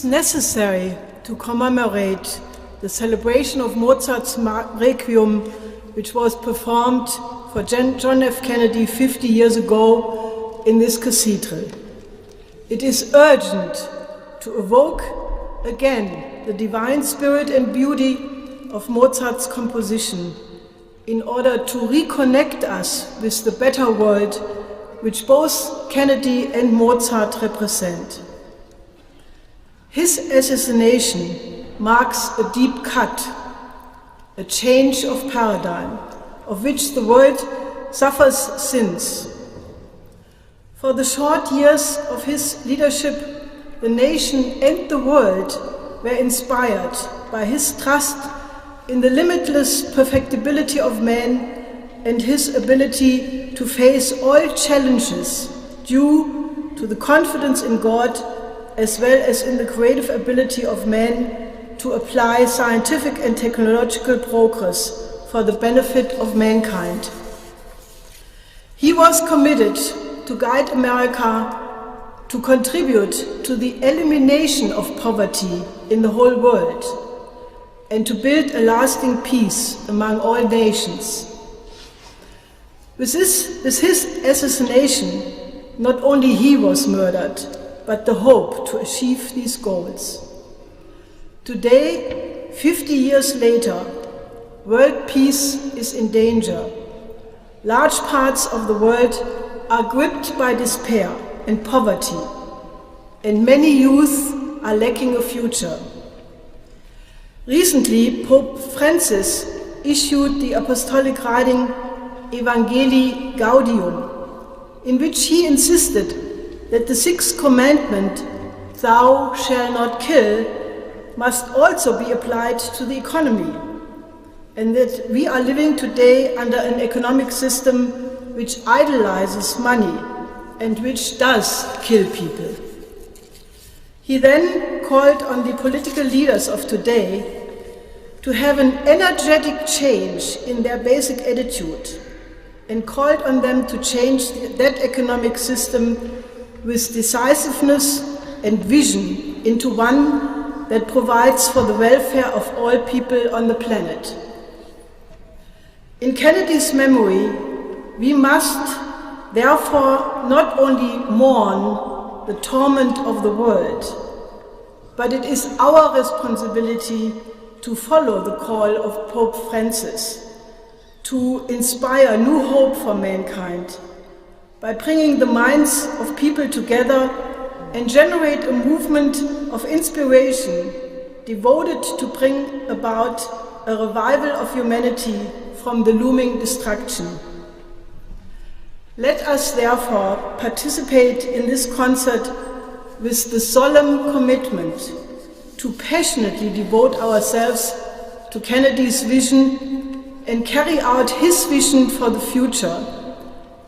Necessary to commemorate the celebration of Mozart's Requiem, which was performed for John F. Kennedy 50 years ago in this cathedral. It is urgent to evoke again the divine spirit and beauty of Mozart's composition in order to reconnect us with the better world which both Kennedy and Mozart represent. His assassination marks a deep cut, a change of paradigm, of which the world suffers since. For the short years of his leadership, the nation and the world were inspired by his trust in the limitless perfectibility of man and his ability to face all challenges due to the confidence in God as well as in the creative ability of man to apply scientific and technological progress for the benefit of mankind. He was committed to guide America to contribute to the elimination of poverty in the whole world and to build a lasting peace among all nations. With his assassination, not only he was murdered, but the hope to achieve these goals. Today, 50 years later, world peace is in danger. Large parts of the world are gripped by despair and poverty, and many youth are lacking a future. Recently, Pope Francis issued the apostolic writing Evangelii Gaudium, in which he insisted that the sixth commandment, "Thou shalt not kill," must also be applied to the economy, and that we are living today under an economic system which idolizes money and which does kill people. He then called on the political leaders of today to have an energetic change in their basic attitude and called on them to change that economic system with decisiveness and vision into one that provides for the welfare of all people on the planet. In Kennedy's memory, we must therefore not only mourn the torment of the world, but it is our responsibility to follow the call of Pope Francis, to inspire new hope for mankind by bringing the minds of people together and generate a movement of inspiration devoted to bring about a revival of humanity from the looming destruction. Let us therefore participate in this concert with the solemn commitment to passionately devote ourselves to Kennedy's vision and carry out his vision for the future,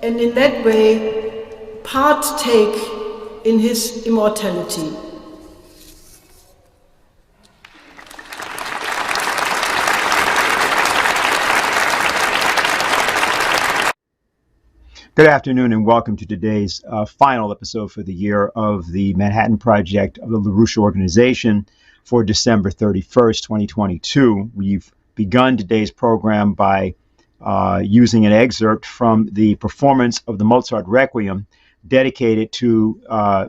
and in that way partake in his immortality. Good afternoon and welcome to today's final episode for the year of the Manhattan Project of the LaRouche Organization for December 31st, 2022. We've begun today's program by using an excerpt from the performance of the Mozart Requiem dedicated to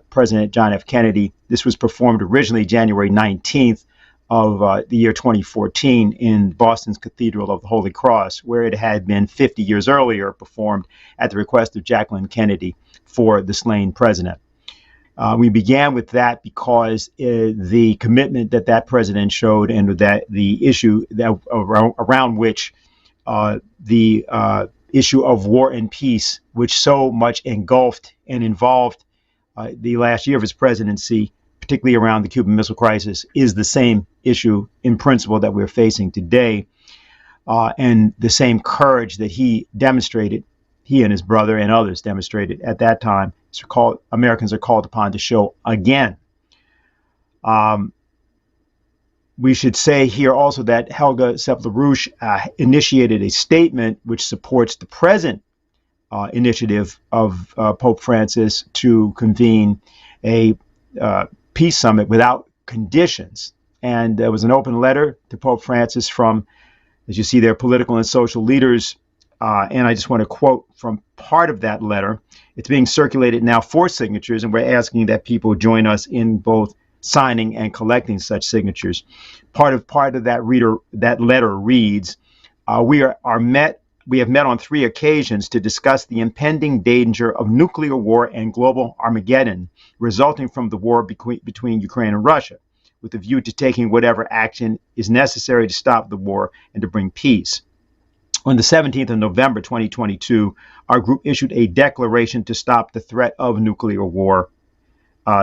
President John F. Kennedy. This was performed originally January 19th of the year 2014 in Boston's Cathedral of the Holy Cross, where it had been 50 years earlier performed at the request of Jacqueline Kennedy for the slain president. We began with that because the commitment that that president showed and that the issue that around which the issue of war and peace, which so much engulfed and involved the last year of his presidency, particularly around the Cuban Missile Crisis, is the same issue in principle that we're facing today. And the same courage that he demonstrated, he and his brother and others demonstrated at that time, Americans are called upon to show again. We should say here also that Helga Sepp-LaRouche initiated a statement which supports the present initiative of Pope Francis to convene a peace summit without conditions. And there was an open letter to Pope Francis from, as you see there, political and social leaders. And I just want to quote from part of that letter. It's being circulated now for signatures, and we're asking that people join us in both signing and collecting such signatures. Part of that letter reads, we have met on 3 occasions to discuss the impending danger of nuclear war and global Armageddon resulting from the war between Ukraine and Russia, with a view to taking whatever action is necessary to stop the war and to bring peace. On the 17th of November 2022, our group issued a declaration to stop the threat of nuclear war,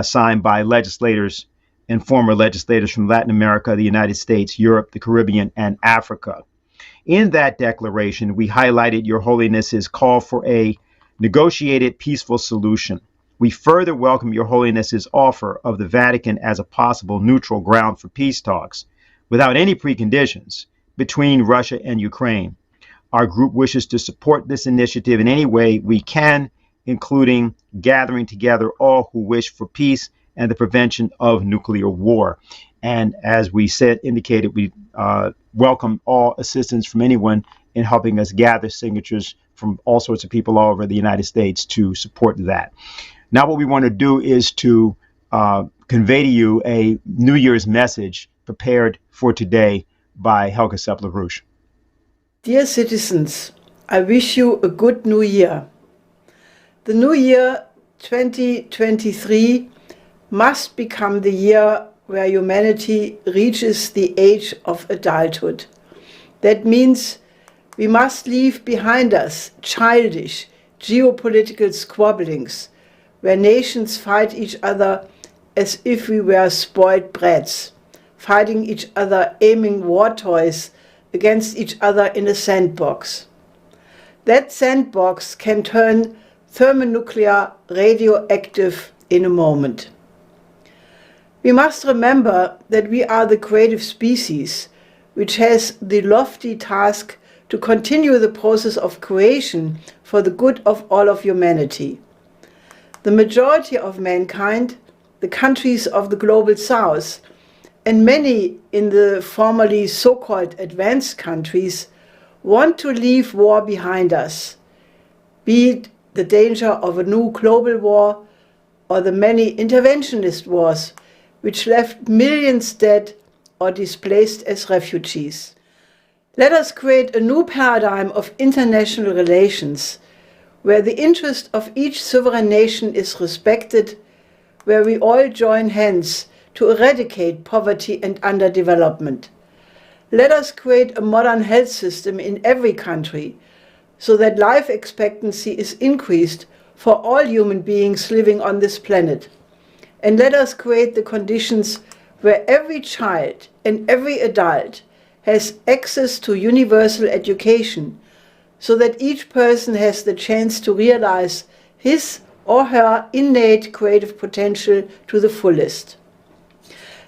signed by legislators and former legislators from Latin America, the United States, Europe, the Caribbean, and Africa. In that declaration, we highlighted Your Holiness's call for a negotiated peaceful solution. We further welcome Your Holiness's offer of the Vatican as a possible neutral ground for peace talks, without any preconditions, between Russia and Ukraine. Our group wishes to support this initiative in any way we can, including gathering together all who wish for peace and the prevention of nuclear war. And as we indicated, we welcome all assistance from anyone in helping us gather signatures from all sorts of people all over the United States to support that. Now what we want to do is to convey to you a New Year's message prepared for today by Helga Sepp-LaRouche. Dear citizens, I wish you a good new year. The new year 2023 must become the year where humanity reaches the age of adulthood. That means we must leave behind us childish geopolitical squabblings, where nations fight each other as if we were spoiled brats, fighting each other, aiming war toys against each other in a sandbox. That sandbox can turn thermonuclear radioactive in a moment. We must remember that we are the creative species, which has the lofty task to continue the process of creation for the good of all of humanity. The majority of mankind, the countries of the global south, and many in the formerly so-called advanced countries want to leave war behind us, be it the danger of a new global war or the many interventionist wars which left millions dead or displaced as refugees. Let us create a new paradigm of international relations where the interest of each sovereign nation is respected, where we all join hands to eradicate poverty and underdevelopment. Let us create a modern health system in every country so that life expectancy is increased for all human beings living on this planet. And let us create the conditions where every child and every adult has access to universal education so that each person has the chance to realize his or her innate creative potential to the fullest.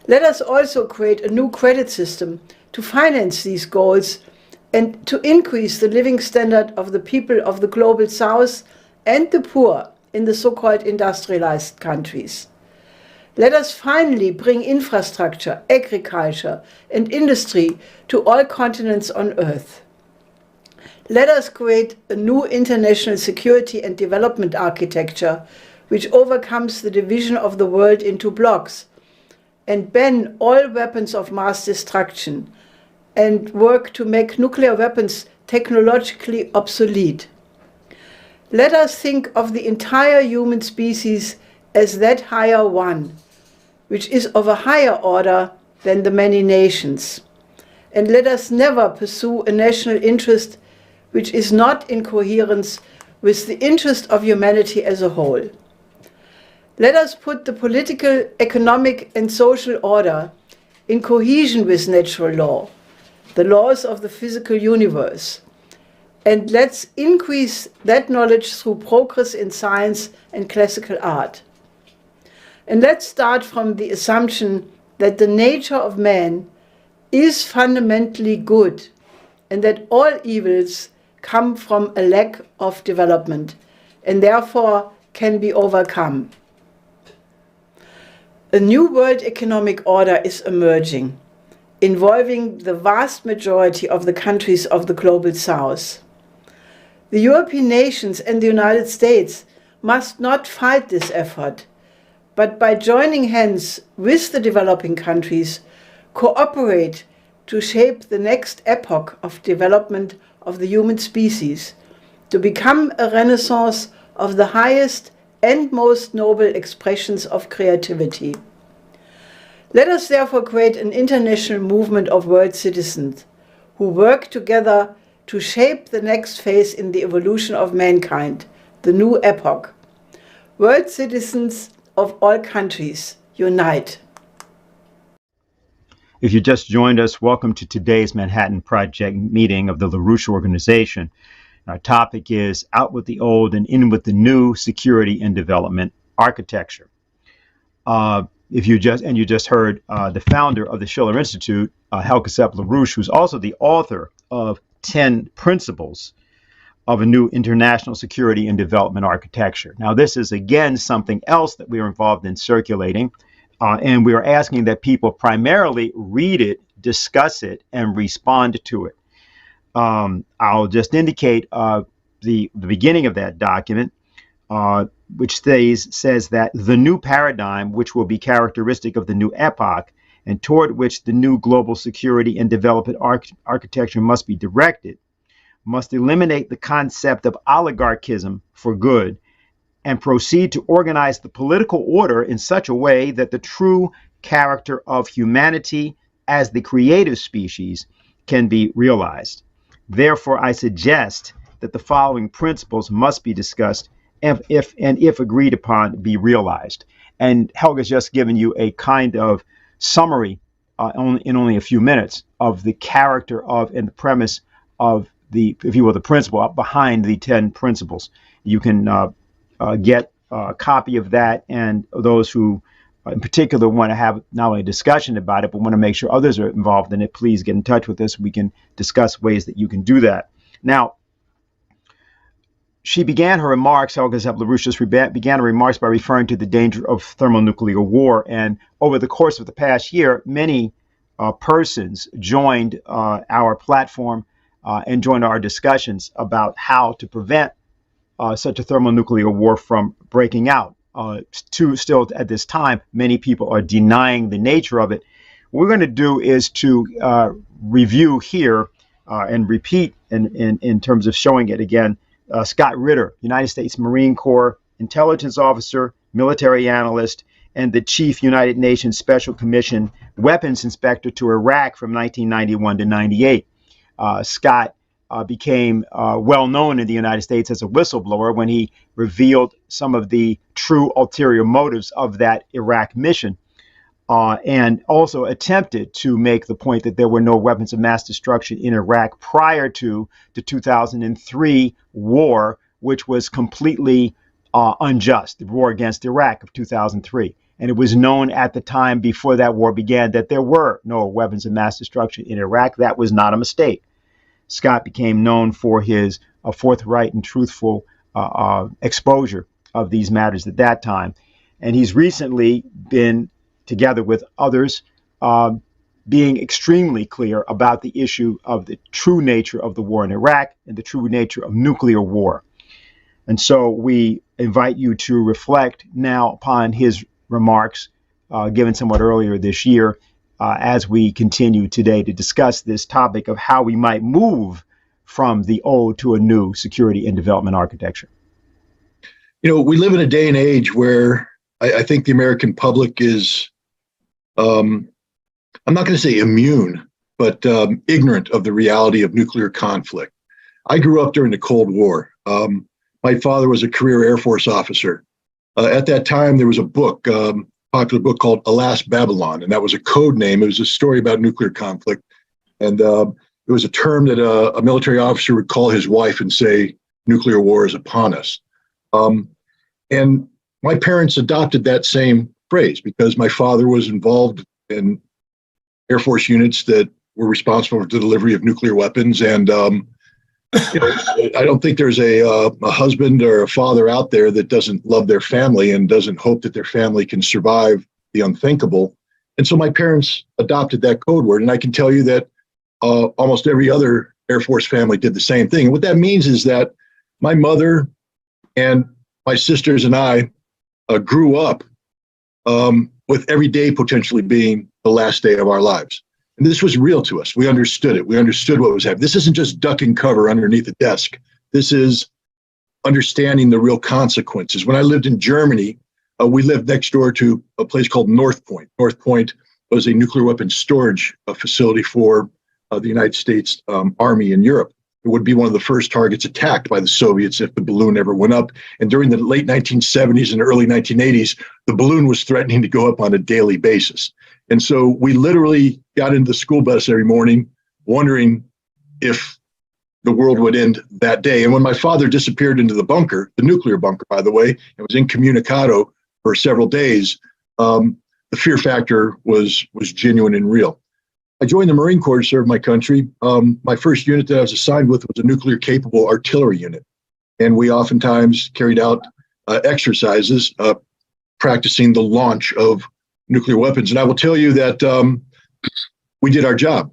Let us also create a new credit system to finance these goals and to increase the living standard of the people of the global south and the poor in the so-called industrialized countries. Let us finally bring infrastructure, agriculture, and industry to all continents on Earth. Let us create a new international security and development architecture which overcomes the division of the world into blocks and ban all weapons of mass destruction and work to make nuclear weapons technologically obsolete. Let us think of the entire human species as that higher one, which is of a higher order than the many nations. And let us never pursue a national interest which is not in coherence with the interest of humanity as a whole. Let us put the political, economic, and social order in cohesion with natural law, the laws of the physical universe. And let's increase that knowledge through progress in science and classical art. And let's start from the assumption that the nature of man is fundamentally good and that all evils come from a lack of development and therefore can be overcome. A new world economic order is emerging, involving the vast majority of the countries of the global south. The European nations and the United States must not fight this effort, but by joining hands with the developing countries, cooperate to shape the next epoch of development of the human species, to become a renaissance of the highest and most noble expressions of creativity. Let us therefore create an international movement of world citizens who work together to shape the next phase in the evolution of mankind, the new epoch. World citizens of all countries, unite. If you just joined us, welcome to today's Manhattan Project meeting of the LaRouche Organization. Our topic is Out with the Old and In with the New Security and Development Architecture. You just heard the founder of the Schiller Institute, Helga Sepp-LaRouche, who's also the author of 10 Principles of a New International Security and Development Architecture. Now, this is, again, something else that we are involved in circulating, and we are asking that people primarily read it, discuss it, and respond to it. I'll just indicate the beginning of that document, which says that the new paradigm, which will be characteristic of the new epoch, and toward which the new global security and development architecture must be directed, must eliminate the concept of oligarchism for good and proceed to organize the political order in such a way that the true character of humanity as the creative species can be realized. Therefore, I suggest that the following principles must be discussed and if agreed upon, be realized. And Helga's just given you a kind of summary in only a few minutes of the character of and the premise of the, if you will, the principle behind the 10 principles. You can get a copy of that, and those who in particular want to have not only a discussion about it, but want to make sure others are involved in it, please get in touch with us. We can discuss ways that you can do that. Now, she began her remarks, Helga Zepp-LaRouche began her remarks by referring to the danger of thermonuclear war. And over the course of the past year, many persons joined our platform and joined our discussions about how to prevent such a thermonuclear war from breaking out. Still at this time, many people are denying the nature of it. What we're going to do is to review here and repeat in terms of showing it again. Scott Ritter, United States Marine Corps intelligence officer, military analyst, and the chief United Nations Special Commission weapons inspector to Iraq from 1991 to 98. Scott became well known in the United States as a whistleblower when he revealed some of the true ulterior motives of that Iraq mission, and also attempted to make the point that there were no weapons of mass destruction in Iraq prior to the 2003 war, which was completely unjust, the war against Iraq of 2003. And it was known at the time before that war began that there were no weapons of mass destruction in Iraq. That was not a mistake. Scott became known for his forthright and truthful exposure of these matters at that time. And he's recently been, together with others, being extremely clear about the issue of the true nature of the war in Iraq and the true nature of nuclear war. And so we invite you to reflect now upon his remarks given somewhat earlier this year as we continue today to discuss this topic of how we might move from the old to a new security and development architecture. You know, we live in a day and age where I think the American public is, I'm not going to say immune, but ignorant of the reality of nuclear conflict. I grew up during the Cold War. My father was a career Air Force officer. At that time, there was a book, popular book called Alas, Babylon, and that was a code name. It was a story about nuclear conflict. And it was a term that a military officer would call his wife and say, nuclear war is upon us. And my parents adopted that same phrase because my father was involved in Air Force units that were responsible for the delivery of nuclear weapons. And you know, I don't think there's a husband or a father out there that doesn't love their family and doesn't hope that their family can survive the unthinkable. And so my parents adopted that code word. And I can tell you that almost every other Air Force family did the same thing. And what that means is that my mother and my sisters and I grew up with every day potentially being the last day of our lives. And this was real to us. We understood it. We understood what was happening. This isn't just duck and cover underneath a desk. This is understanding the real consequences. When I lived in Germany, we lived next door to a place called North Point. North Point was a nuclear weapons storage facility for the United States Army in Europe. It would be one of the first targets attacked by the Soviets if the balloon ever went up. And during the late 1970s and early 1980s, the balloon was threatening to go up on a daily basis. And so we literally got into the school bus every morning wondering if the world would end that day. And when my father disappeared into the bunker, the nuclear bunker, by the way, and was incommunicado for several days, the fear factor was genuine and real. I joined the Marine Corps to serve my country. My first unit that I was assigned with was a nuclear-capable artillery unit. And we oftentimes carried out exercises practicing the launch of nuclear weapons. And I will tell you that we did our job.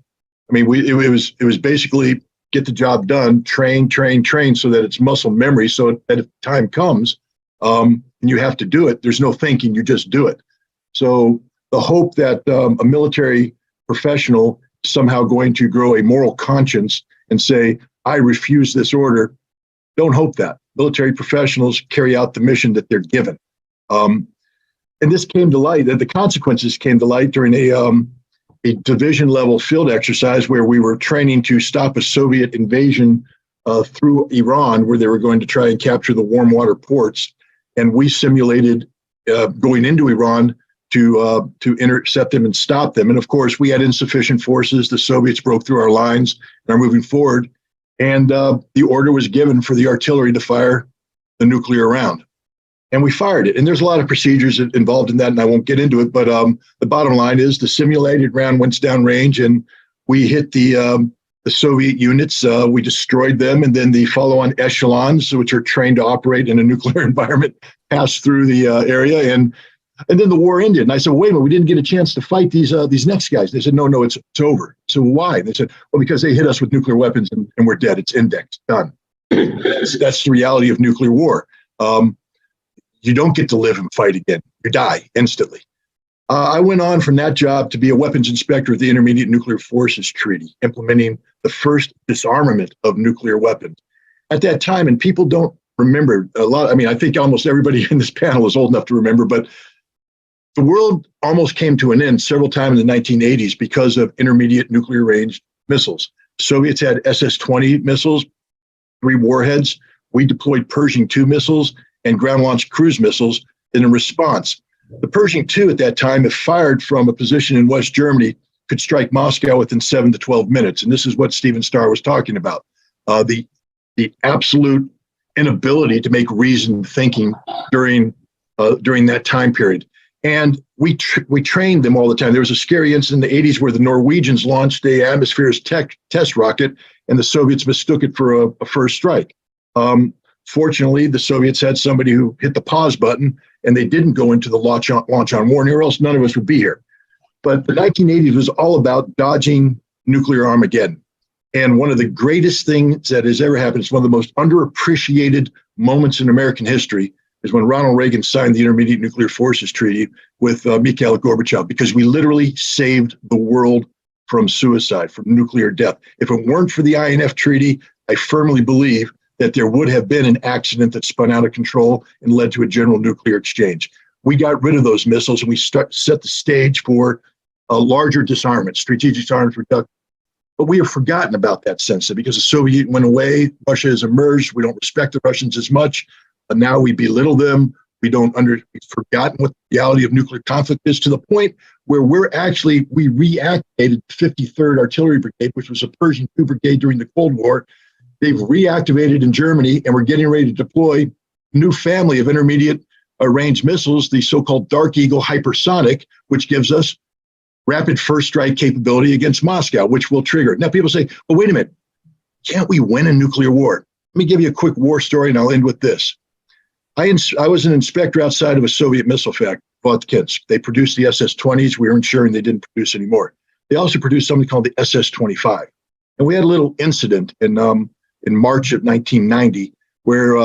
I mean, it was basically get the job done, train, so that it's muscle memory, so that if time comes and you have to do it, there's no thinking, you just do it. So the hope that a military professional is somehow going to grow a moral conscience and say, I refuse this order, don't hope that. Military professionals carry out the mission that they're given. And this came to light, the consequences came to light during a division level field exercise where we were training to stop a Soviet invasion through Iran, where they were going to try and capture the warm water ports. And we simulated going into Iran to intercept them and stop them. And of course, we had insufficient forces. The Soviets broke through our lines and are moving forward. And the order was given for the artillery to fire the nuclear round. and we fired it. And there's a lot of procedures involved in that, and I won't get into it. But the bottom line is the simulated round went downrange, and we hit the Soviet units. We destroyed them, and then the follow-on echelons, which are trained to operate in a nuclear environment, passed through the area, and then the war ended. And I said, well, wait a minute, we didn't get a chance to fight these next guys. They said, no, it's over. So why? And they said, well, because they hit us with nuclear weapons, and we're dead. It's indexed, done. That's the reality of nuclear war. You don't get to live and fight again. You die instantly. I went on from that job to be a weapons inspector of the Intermediate Nuclear Forces Treaty, implementing the first disarmament of nuclear weapons. At that time, and people don't remember a lot, I mean, I think almost everybody in this panel is old enough to remember, but the world almost came to an end several times in the 1980s because of intermediate nuclear range missiles. Soviets had SS-20 missiles, 3 warheads. We deployed Pershing II missiles and ground-launched cruise missiles in response. The Pershing II at that time, if fired from a position in West Germany, could strike Moscow within 7 to 12 minutes. And this is what Stephen Starr was talking about. The absolute inability to make reasoned thinking during that time period. And we trained them all the time. There was a scary incident in the 80s where the Norwegians launched a atmospheric test rocket, and the Soviets mistook it for a first strike. Fortunately, the Soviets had somebody who hit the pause button, and they didn't go into the launch on war, or else none of us would be here. But the 1980s was all about dodging nuclear Armageddon. And one of the greatest things that has ever happened, it's one of the most underappreciated moments in American history, is when Ronald Reagan signed the Intermediate Nuclear Forces Treaty with Mikhail Gorbachev, because we literally saved the world from suicide, from nuclear death. If it weren't for the INF Treaty, I firmly believe that there would have been an accident that spun out of control and led to a general nuclear exchange. We got rid of those missiles, and we set the stage for a larger disarmament, strategic disarmament reduction. But we have forgotten about that since then, because the Soviet Union went away, Russia has emerged, we don't respect the Russians as much, and now we belittle them. We've forgotten what the reality of nuclear conflict is, to the point where we reactivated the 53rd Artillery Brigade, which was a Pershing II brigade during the Cold War. They've reactivated in Germany, and we're getting ready to deploy a new family of intermediate range missiles, the so-called Dark Eagle hypersonic, which gives us rapid first strike capability against Moscow, which will trigger. Now people say, well, wait a minute, can't we win a nuclear war? Let me give you a quick war story, and I'll end with this. I was an inspector outside of a Soviet missile factory, Votkhinsk. They produced the SS-20s. We were ensuring they didn't produce anymore. They also produced something called the SS-25. And we had a little incident in March of 1990, where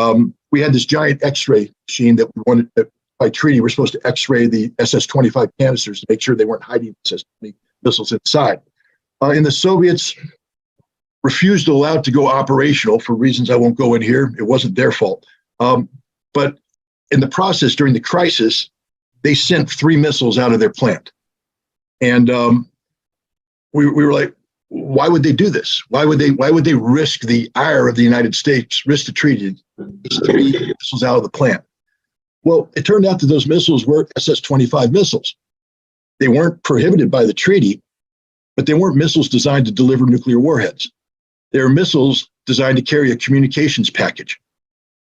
we had this giant X-ray machine that we wanted to, by treaty, we're supposed to X-ray the SS-25 canisters to make sure they weren't hiding SS-20 missiles inside. And the Soviets refused to allow it to go operational for reasons I won't go in here. It wasn't their fault. But in the process, during the crisis, they sent 3 missiles out of their plant. And we were like, why would they do this? Why would they risk the ire of the United States, risk the treaty, 3 missiles out of the plant? Well, it turned out that those missiles were SS-25 missiles. They weren't prohibited by the treaty, but they weren't missiles designed to deliver nuclear warheads. They were missiles designed to carry a communications package.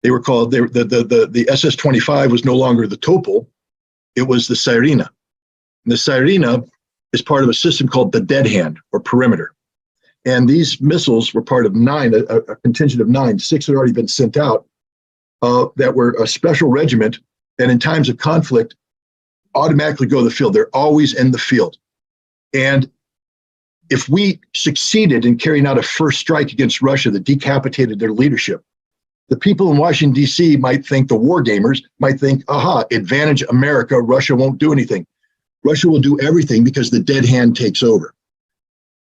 They were called, the SS-25 was no longer the Topol, it was the Sirena. And the Sirena is part of a system called the Dead Hand, or Perimeter. And these missiles were part of 9, a contingent of 9. 6 had already been sent out, that were a special regiment that in times of conflict automatically go to the field. They're always in the field. And if we succeeded in carrying out a first strike against Russia that decapitated their leadership, the people in Washington, D.C. might think, the war gamers might think, aha, advantage America, Russia won't do anything. Russia will do everything because the dead hand takes over.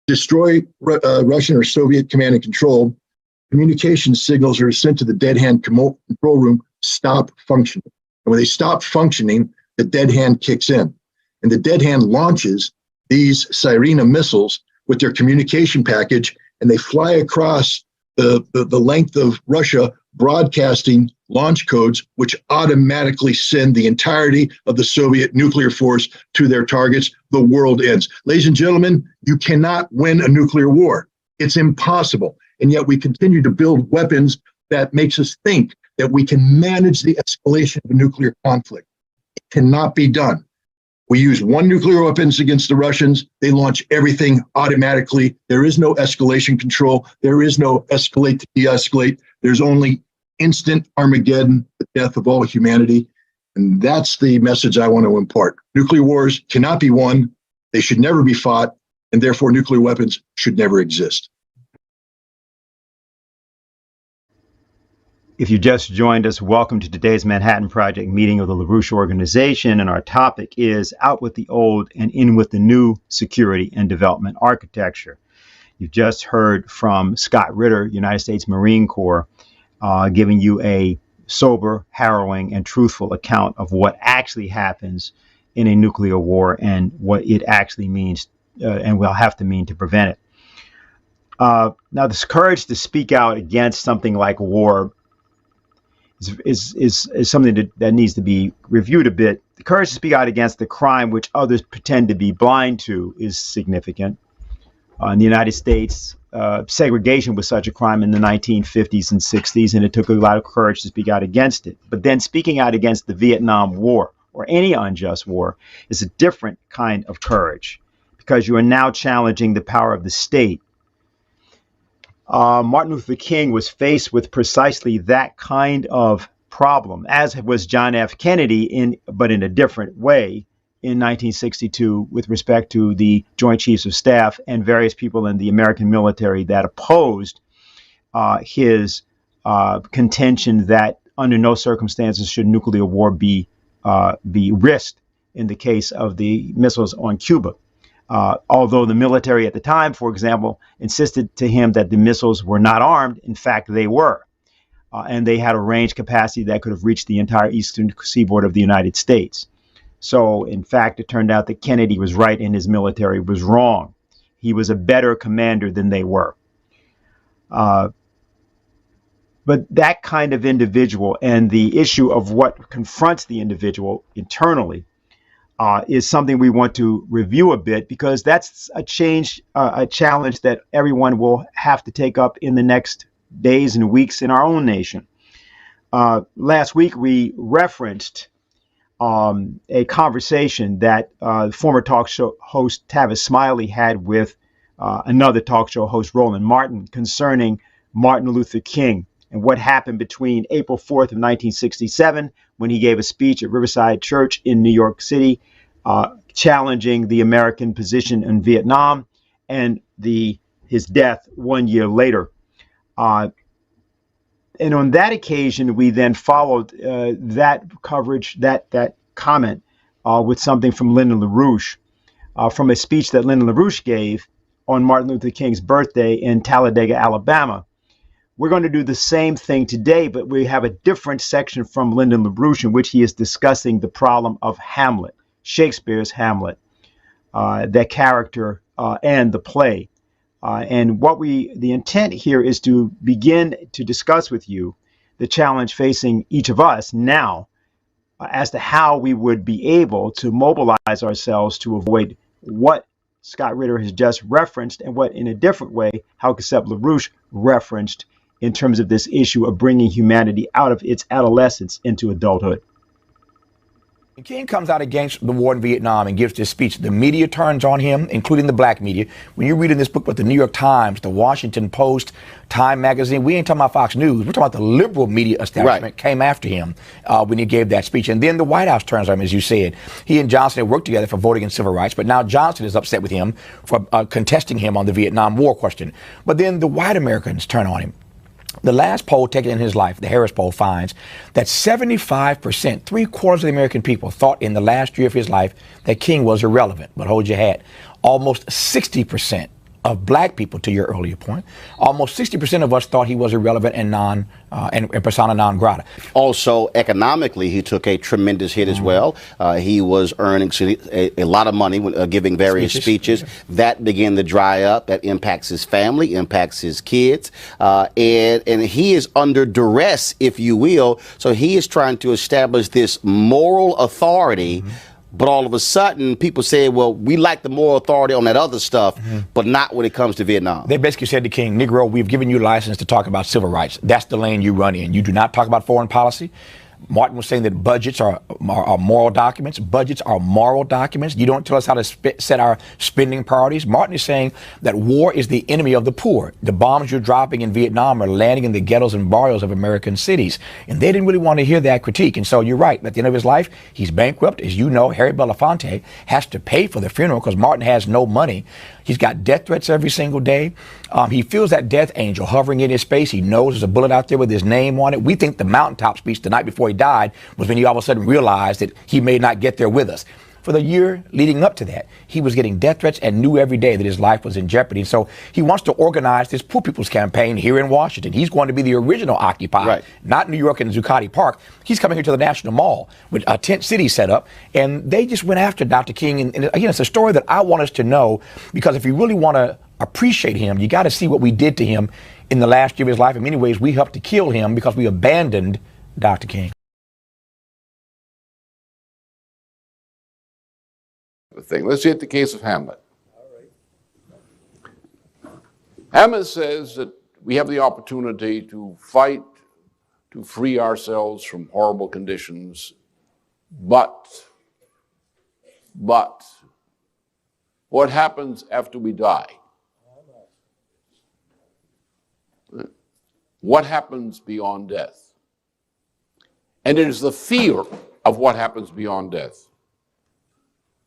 Destroy Russian or Soviet command and control, communication signals are sent to the dead hand control room, stop functioning. And when they stop functioning, the dead hand kicks in. And the dead hand launches these Sirena missiles with their communication package, and they fly across the length of Russia, broadcasting launch codes, which automatically send the entirety of the Soviet nuclear force to their targets. The world ends. Ladies and gentlemen, you cannot win a nuclear war. It's impossible. And yet we continue to build weapons that makes us think that we can manage the escalation of a nuclear conflict. It cannot be done. We use one nuclear weapons against the Russians. They launch everything automatically. There is no escalation control. There is no escalate to de-escalate. There's only instant Armageddon, the death of all humanity. And that's the message I want to impart. Nuclear wars cannot be won. They should never be fought. And therefore, nuclear weapons should never exist. If you just joined us, welcome to today's Manhattan Project meeting of the LaRouche Organization, and our topic is Out with the Old and In with the New Security and Development Architecture. You've just heard from Scott Ritter, United States Marine Corps, giving you a sober, harrowing, and truthful account of what actually happens in a nuclear war and what it actually means and will have to mean to prevent it. Now, this courage to speak out against something like war is something that needs to be reviewed a bit. The courage to speak out against the crime which others pretend to be blind to is significant. In the United States, segregation was such a crime in the 1950s and 60s, and it took a lot of courage to speak out against it. But then speaking out against the Vietnam War or any unjust war is a different kind of courage, because you are now challenging the power of the state. Martin Luther King was faced with precisely that kind of problem, as was John F. Kennedy, but in a different way in 1962 with respect to the Joint Chiefs of Staff and various people in the American military that opposed his contention that under no circumstances should nuclear war be risked in the case of the missiles on Cuba. Although the military at the time, for example, insisted to him that the missiles were not armed, in fact, they were. And they had a range capacity that could have reached the entire eastern seaboard of the United States. So, in fact, it turned out that Kennedy was right and his military was wrong. He was a better commander than they were. But that kind of individual and the issue of what confronts the individual internally is something we want to review a bit, because that's a challenge that everyone will have to take up in the next days and weeks in our own nation. Last week, we referenced a conversation that former talk show host Tavis Smiley had with another talk show host, Roland Martin, concerning Martin Luther King and what happened between April 4th of 1967, when he gave a speech at Riverside Church in New York City, challenging the American position in Vietnam, and his death 1 year later. And on that occasion, we then followed that coverage, that comment, with something from Lyndon LaRouche, from a speech that Lyndon LaRouche gave on Martin Luther King's birthday in Talladega, Alabama. We're going to do the same thing today, but we have a different section from Lyndon LaRouche in which he is discussing the problem of Hamlet, Shakespeare's Hamlet, that character and the play. And the intent here is to begin to discuss with you the challenge facing each of us now as to how we would be able to mobilize ourselves to avoid what Scott Ritter has just referenced, and what, in a different way, Helga Sepp-LaRouche referenced in terms of this issue of bringing humanity out of its adolescence into adulthood. King comes out against the war in Vietnam and gives this speech. The media turns on him, including the black media. When you read in this book about the New York Times, the Washington Post, Time Magazine, we ain't talking about Fox News. We're talking about the liberal media establishment came after him when he gave that speech. And then the White House turns on him, as you said. He and Johnson had worked together for voting in civil rights, but now Johnson is upset with him for contesting him on the Vietnam War question. But then the white Americans turn on him. The last poll taken in his life, the Harris poll, finds that 75%, 3/4 of the American people, thought in the last year of his life that King was irrelevant. But hold your hat. Almost 60% of black people, to your earlier point, almost 60% of us thought he was irrelevant and and persona non grata. Also, economically, he took a tremendous hit as well. He was earning a lot of money when giving various speeches. Yeah. That began to dry up. That impacts his family, impacts his kids, and he is under duress, if you will. So he is trying to establish this moral authority. But all of a sudden, people say, well, we like the moral authority on that other stuff, but not when it comes to Vietnam. They basically said to King, Negro, we've given you license to talk about civil rights. That's the lane you run in. You do not talk about foreign policy. Martin was saying that budgets are moral documents. Budgets are moral documents. You don't tell us how to set our spending priorities. Martin is saying that war is the enemy of the poor. The bombs you're dropping in Vietnam are landing in the ghettos and barrios of American cities. And they didn't really want to hear that critique. And so you're right. At the end of his life, he's bankrupt. As you know, Harry Belafonte has to pay for the funeral because Martin has no money. He's got death threats every single day. He feels that death angel hovering in his space. He knows there's a bullet out there with his name on it. We think the mountaintop speech the night before he died was when he all of a sudden realized that he may not get there with us. For the year leading up to that, he was getting death threats and knew every day that his life was in jeopardy. So he wants to organize this Poor People's Campaign here in Washington. He's going to be the original Occupy, not New York and Zuccotti Park. He's coming here to the National Mall with a tent city set up, and they just went after Dr. King. And again, it's a story that I want us to know, because if you really want to appreciate him, you got to see what we did to him in the last year of his life. In many ways, we helped to kill him because we abandoned Dr. King. Thing. Let's take the case of Hamlet. Hamlet says that we have the opportunity to fight to free ourselves from horrible conditions, but what happens after we die? What happens beyond death? And it is the fear of what happens beyond death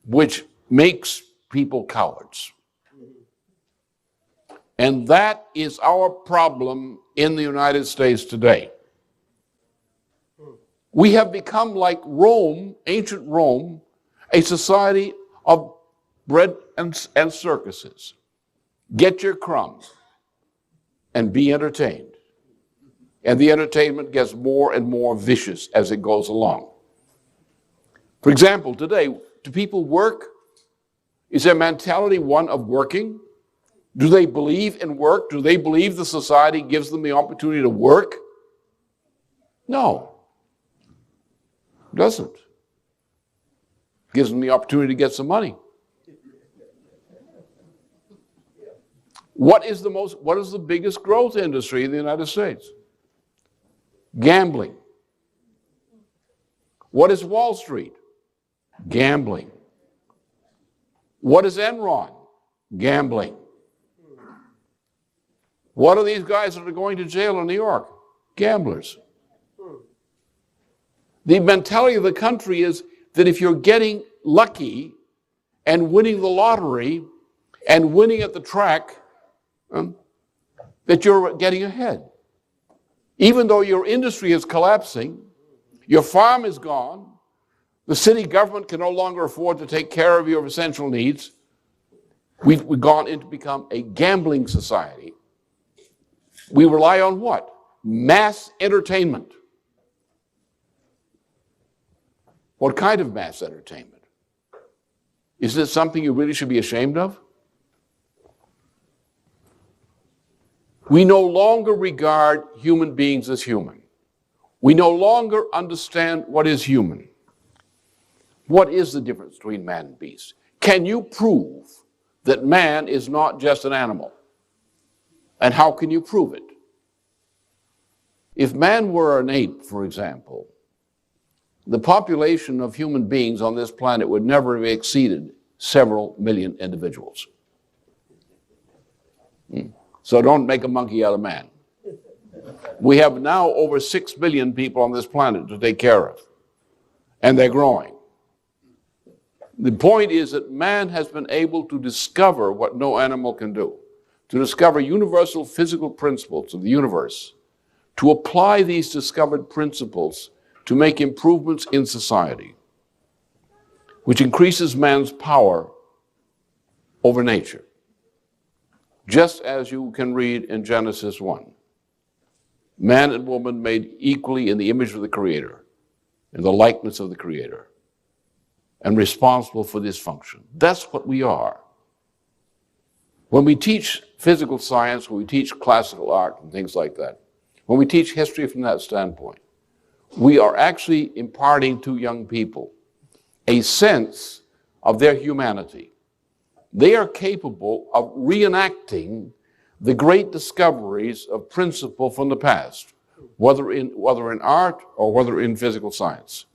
which makes people cowards. And that is our problem in the United States today. We have become like Rome, ancient Rome, a society of bread and circuses. Get your crumbs and be entertained. And the entertainment gets more and more vicious as it goes along. For example, today, do people work? Is their mentality one of working? Do they believe in work? Do they believe the society gives them the opportunity to work? No. It doesn't. It gives them the opportunity to get some money. What is the biggest growth industry in the United States? Gambling. What is Wall Street? Gambling. What is Enron? Gambling. What are these guys that are going to jail in New York? Gamblers. The mentality of the country is that if you're getting lucky and winning the lottery and winning at the track, that you're getting ahead. Even though your industry is collapsing, your farm is gone, the city government can no longer afford to take care of your essential needs. We've gone into become a gambling society. We rely on what? Mass entertainment. What kind of mass entertainment? Is this something you really should be ashamed of? We no longer regard human beings as human. We no longer understand what is human. What is the difference between man and beast? Can you prove that man is not just an animal? And how can you prove it? If man were an ape, for example, the population of human beings on this planet would never have exceeded several million individuals. So don't make a monkey out of man. We have now over 6 billion people on this planet to take care of, and they're growing. The point is that man has been able to discover what no animal can do, to discover universal physical principles of the universe, to apply these discovered principles to make improvements in society, which increases man's power over nature. Just as you can read in Genesis 1, man and woman made equally in the image of the Creator, in the likeness of the Creator, and responsible for this function. That's what we are. When we teach physical science, when we teach classical art and things like that, when we teach history from that standpoint, we are actually imparting to young people a sense of their humanity. They are capable of reenacting the great discoveries of principle from the past, whether in art or whether in physical science.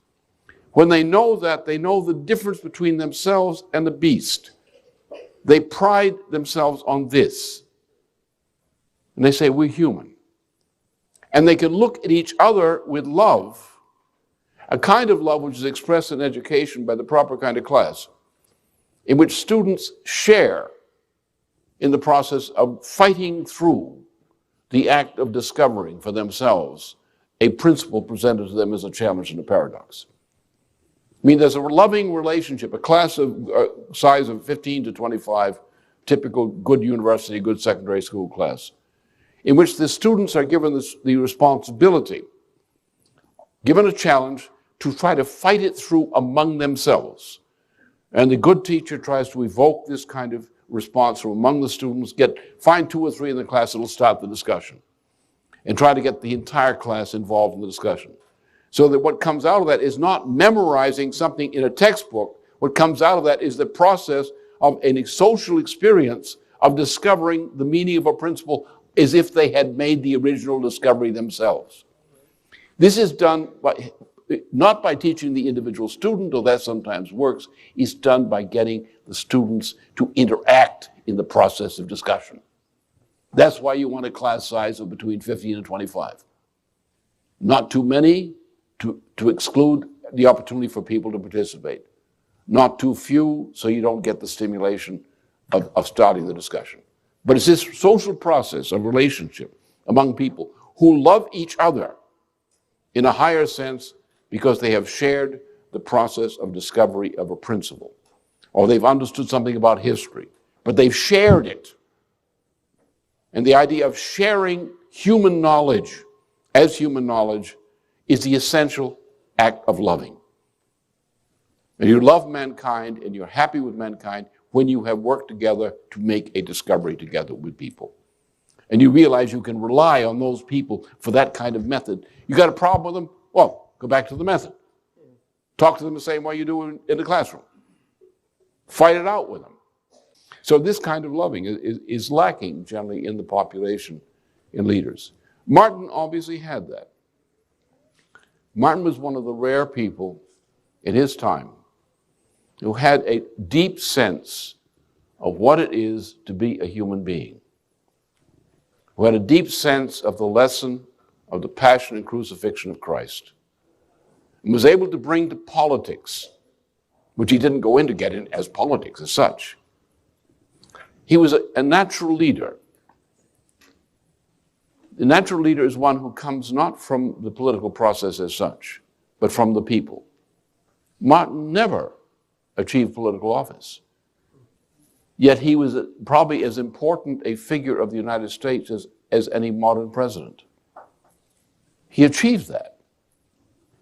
When they know that, they know the difference between themselves and the beast. They pride themselves on this. And they say, we're human. And they can look at each other with love, a kind of love which is expressed in education by the proper kind of class, in which students share in the process of fighting through the act of discovering for themselves a principle presented to them as a challenge and a paradox. I mean, there's a loving relationship, a class of size of 15 to 25, typical good university, good secondary school class, in which the students are given the responsibility, given a challenge to try to fight it through among themselves. And the good teacher tries to evoke this kind of response from among the students, find 2 or 3 in the class that'll start the discussion, and try to get the entire class involved in the discussion. So that what comes out of that is not memorizing something in a textbook. What comes out of that is the process of a social experience of discovering the meaning of a principle as if they had made the original discovery themselves. This is done not by teaching the individual student, though that sometimes works. It's done by getting the students to interact in the process of discussion. That's why you want a class size of between 15 and 25. Not too many to exclude the opportunity for people to participate. Not too few so you don't get the stimulation of starting the discussion. But it's this social process of relationship among people who love each other in a higher sense because they have shared the process of discovery of a principle, or they've understood something about history, but they've shared it. And the idea of sharing human knowledge as human knowledge is the essential act of loving. And you love mankind and you're happy with mankind when you have worked together to make a discovery together with people. And you realize you can rely on those people for that kind of method. You got a problem with them? Well, go back to the method. Talk to them the same way you do in the classroom. Fight it out with them. So this kind of loving is lacking generally in the population, in leaders. Martin obviously had that. Martin was one of the rare people in his time who had a deep sense of what it is to be a human being, who had a deep sense of the lesson of the passion and crucifixion of Christ, and was able to bring to politics, which he didn't go in to get in as politics as such. He was a natural leader. The natural leader is one who comes not from the political process as such, but from the people. Martin never achieved political office. Yet he was probably as important a figure of the United States as any modern president. He achieved that.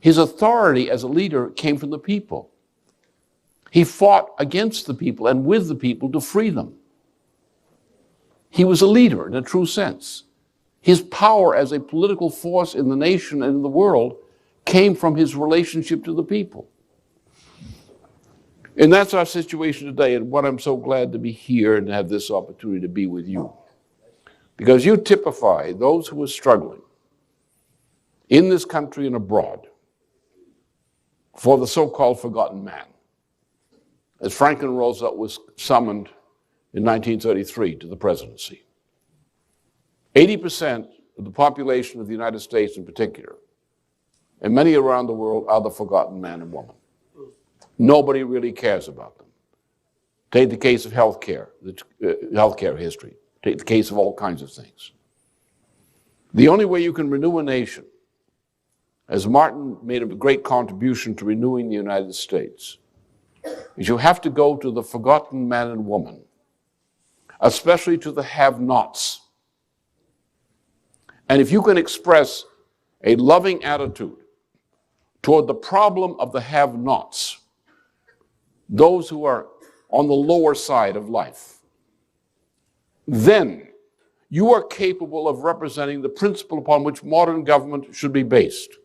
His authority as a leader came from the people. He fought against the people and with the people to free them. He was a leader in a true sense. His power as a political force in the nation and in the world came from his relationship to the people. And that's our situation today, and what I'm so glad to be here and have this opportunity to be with you. Because you typify those who are struggling in this country and abroad for the so-called forgotten man. As Franklin Roosevelt was summoned in 1933 to the presidency. 80% of the population of the United States in particular, and many around the world, are the forgotten man and woman. Nobody really cares about them. Take the case of healthcare, healthcare history. Take the case of all kinds of things. The only way you can renew a nation, as Martin made a great contribution to renewing the United States, is you have to go to the forgotten man and woman, especially to the have-nots. And if you can express a loving attitude toward the problem of the have-nots, those who are on the lower side of life, then you are capable of representing the principle upon which modern government should be based.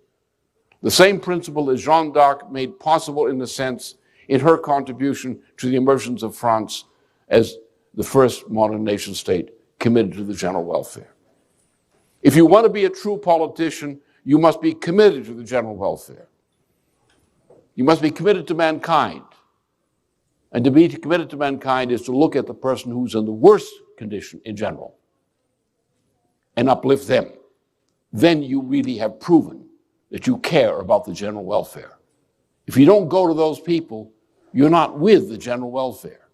The same principle that Jeanne d'Arc made possible in the sense in her contribution to the emergence of France as the first modern nation state committed to the general welfare. If you want to be a true politician, you must be committed to the general welfare. You must be committed to mankind. And to be committed to mankind is to look at the person who's in the worst condition in general and uplift them. Then you really have proven that you care about the general welfare. If you don't go to those people, you're not with the general welfare.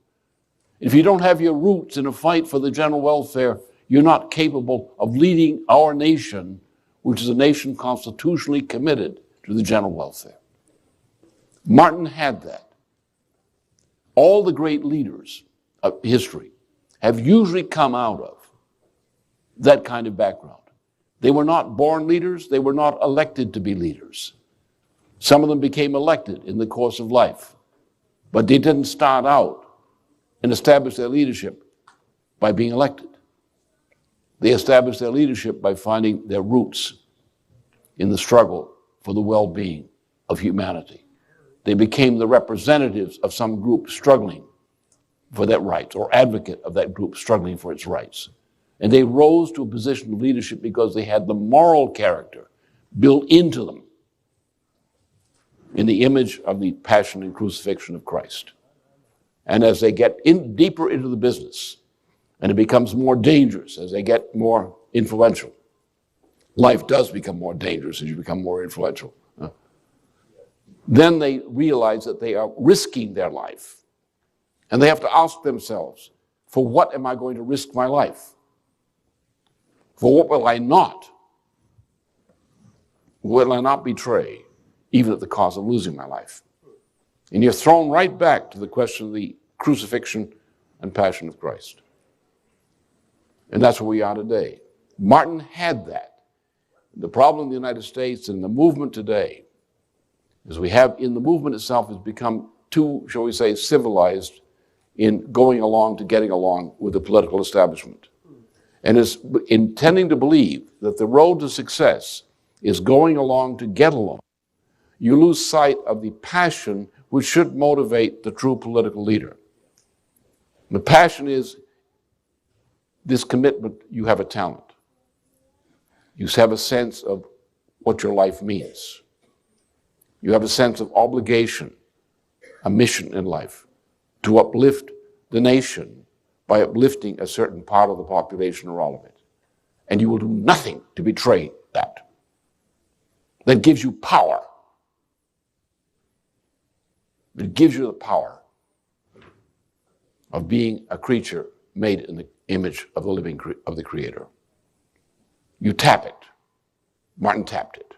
If you don't have your roots in a fight for the general welfare, you're not capable of leading our nation, which is a nation constitutionally committed to the general welfare. Martin had that. All the great leaders of history have usually come out of that kind of background. They were not born leaders, they were not elected to be leaders. Some of them became elected in the course of life, but they didn't start out and establish their leadership by being elected. They established their leadership by finding their roots in the struggle for the well-being of humanity. They became the representatives of some group struggling for that right, or advocate of that group struggling for its rights. And they rose to a position of leadership because they had the moral character built into them in the image of the passion and crucifixion of Christ. And as they get deeper into the business, and it becomes more dangerous as they get more influential, life does become more dangerous as you become more influential. Then they realize that they are risking their life. And they have to ask themselves, for what am I going to risk my life? For what will I not? Will I not betray, even at the cost of losing my life? And you're thrown right back to the question of the crucifixion and passion of Christ. And that's where we are today. Martin had that. The problem in the United States and the movement today is we have, in the movement itself, has become too, shall we say, civilized in going along to getting along with the political establishment. And is intending to believe that the road to success is going along to get along. You lose sight of the passion which should motivate the true political leader. The passion is this commitment. You have a talent. You have a sense of what your life means. You have a sense of obligation, a mission in life, to uplift the nation by uplifting a certain part of the population or all of it. And you will do nothing to betray that. That gives you power. It gives you the power of being a creature made in the image of the living of the Creator. You tap it. Martin tapped it.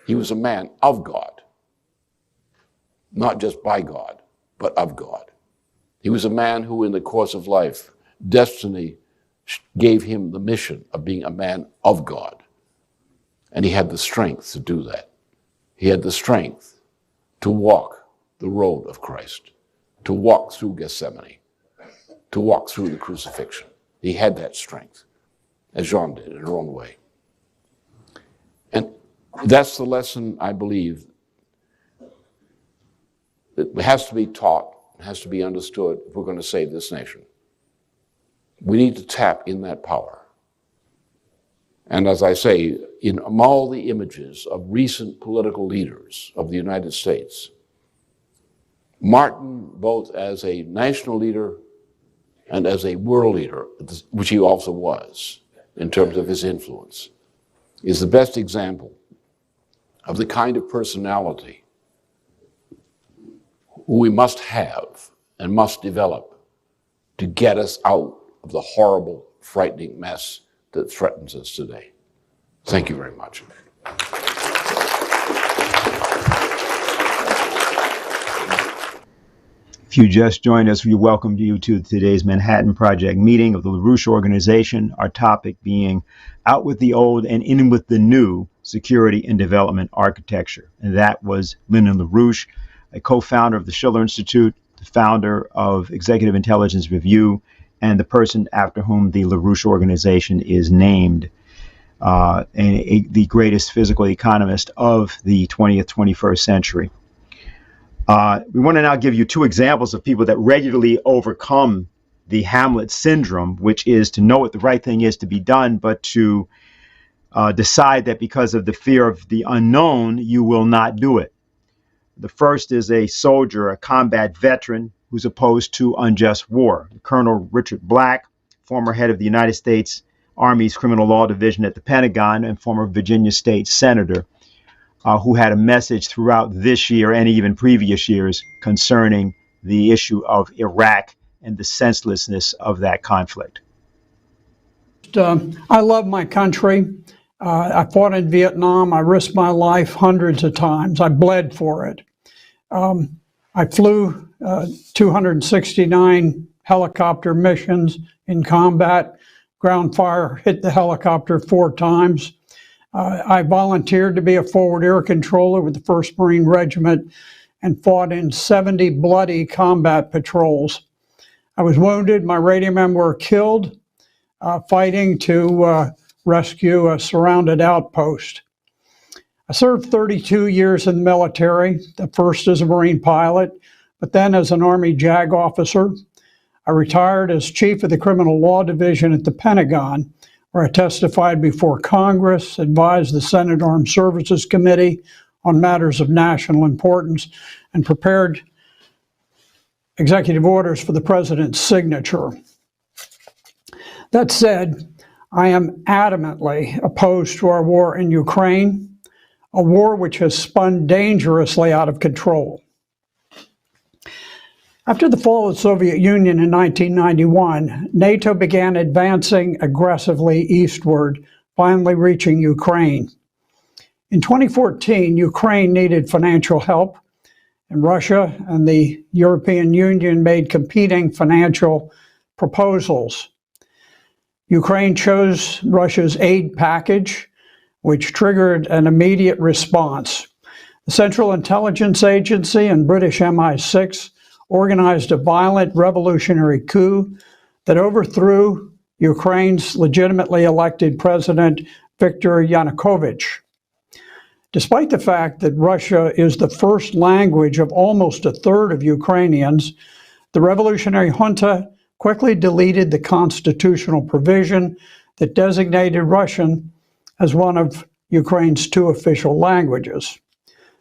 He was a man of God. Not just by God, but of God. He was a man who, in the course of life, destiny gave him the mission of being a man of God. And he had the strength to do that. He had the strength to walk the road of Christ, to walk through Gethsemane, to walk through the crucifixion. He had that strength, as Jean did in her own way. And that's the lesson, I believe, that has to be taught, has to be understood if we're going to save this nation. We need to tap in that power. And as I say, in all the images of recent political leaders of the United States, Martin, both as a national leader and as a world leader, which he also was in terms of his influence, is the best example of the kind of personality we must have and must develop to get us out of the horrible, frightening mess that threatens us today. Thank you very much. If you just joined us, we welcome you to today's Manhattan Project meeting of the LaRouche Organization, our topic being Out with the Old and In with the New, Security and Development Architecture. And that was Lyndon LaRouche, a co-founder of the Schiller Institute, the founder of Executive Intelligence Review, and the person after whom the LaRouche Organization is named, the greatest physical economist of the 20th, 21st century. We want to now give you two examples of people that regularly overcome the Hamlet syndrome, which is to know what the right thing is to be done, but to decide that because of the fear of the unknown, you will not do it. The first is a soldier, a combat veteran who's opposed to unjust war. Colonel Richard Black, former head of the United States Army's Criminal Law Division at the Pentagon and former Virginia State Senator, who had a message throughout this year and even previous years concerning the issue of Iraq and the senselessness of that conflict. I love my country. I fought in Vietnam. I risked my life hundreds of times. I bled for it. I flew 269 helicopter missions in combat. Ground fire hit the helicopter 4 times. I volunteered to be a forward air controller with the 1st Marine Regiment and fought in 70 bloody combat patrols. I was wounded. My radio men were killed fighting to rescue a surrounded outpost. I served 32 years in the military, the first as a Marine pilot, but then as an Army JAG officer. I retired as chief of the Criminal Law Division at the Pentagon, where I testified before Congress, advised the Senate Armed Services Committee on matters of national importance, and prepared executive orders for the president's signature. That said, I am adamantly opposed to our war in Ukraine, a war which has spun dangerously out of control. After the fall of the Soviet Union in 1991, NATO began advancing aggressively eastward, finally reaching Ukraine. In 2014, Ukraine needed financial help, and Russia and the European Union made competing financial proposals. Ukraine chose Russia's aid package, which triggered an immediate response. The Central Intelligence Agency and British MI6 organized a violent revolutionary coup that overthrew Ukraine's legitimately elected president, Viktor Yanukovych. Despite the fact that Russia is the first language of almost a third of Ukrainians, the revolutionary junta quickly deleted the constitutional provision that designated Russian as one of Ukraine's 2 official languages.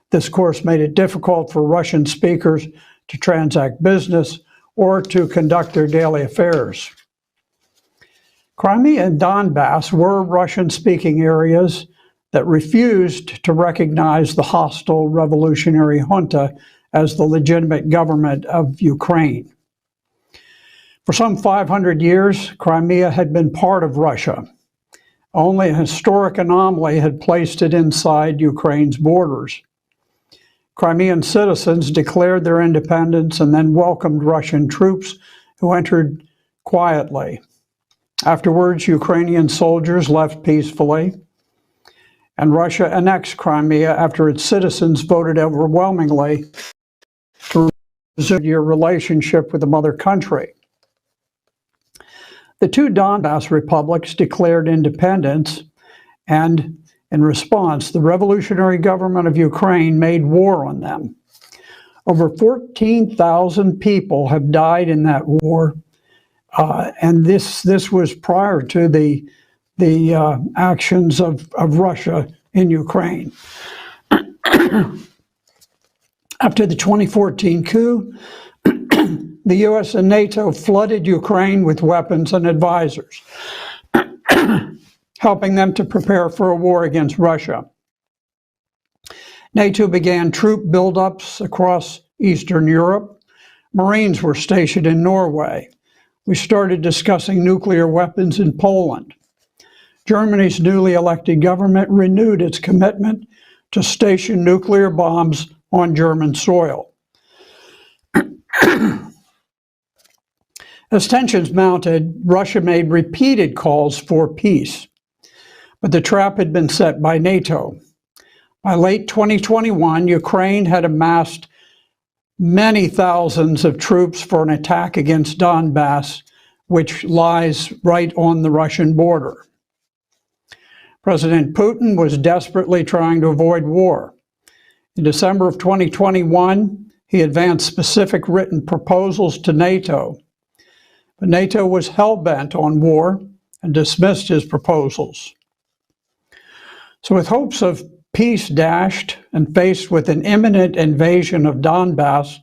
This, of course, made it difficult for Russian speakers to transact business or to conduct their daily affairs. Crimea and Donbass were Russian-speaking areas that refused to recognize the hostile revolutionary junta as the legitimate government of Ukraine. For some 500 years, Crimea had been part of Russia. Only a historic anomaly had placed it inside Ukraine's borders. Crimean citizens declared their independence and then welcomed Russian troops who entered quietly. Afterwards, Ukrainian soldiers left peacefully, and Russia annexed Crimea after its citizens voted overwhelmingly to resume your relationship with the mother country. The 2 Donbass republics declared independence, and in response, the revolutionary government of Ukraine made war on them. Over 14,000 people have died in that war, and this was prior to the actions of Russia in Ukraine. After the 2014 coup, the U.S. and NATO flooded Ukraine with weapons and advisors, helping them to prepare for a war against Russia. NATO began troop buildups across Eastern Europe. Marines were stationed in Norway. We started discussing nuclear weapons in Poland. Germany's newly elected government renewed its commitment to station nuclear bombs on German soil. As tensions mounted, Russia made repeated calls for peace, but the trap had been set by NATO. By late 2021, Ukraine had amassed many thousands of troops for an attack against Donbass, which lies right on the Russian border. President Putin was desperately trying to avoid war. In December of 2021, he advanced specific written proposals to NATO. But NATO was hell-bent on war and dismissed his proposals. So with hopes of peace dashed and faced with an imminent invasion of Donbass,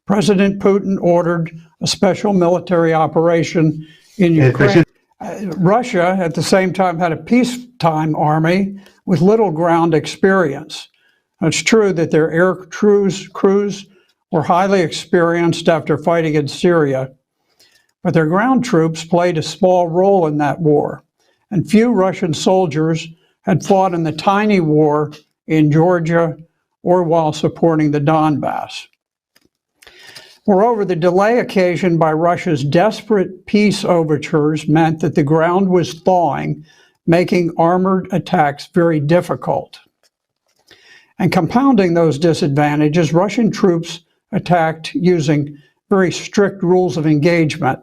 President Putin ordered a special military operation in Ukraine. Russia, at the same time, had a peacetime army with little ground experience. It's true that their air crews were highly experienced after fighting in Syria, but their ground troops played a small role in that war, and few Russian soldiers had fought in the tiny war in Georgia or while supporting the Donbass. Moreover, the delay occasioned by Russia's desperate peace overtures meant that the ground was thawing, making armored attacks very difficult. And compounding those disadvantages, Russian troops attacked using very strict rules of engagement.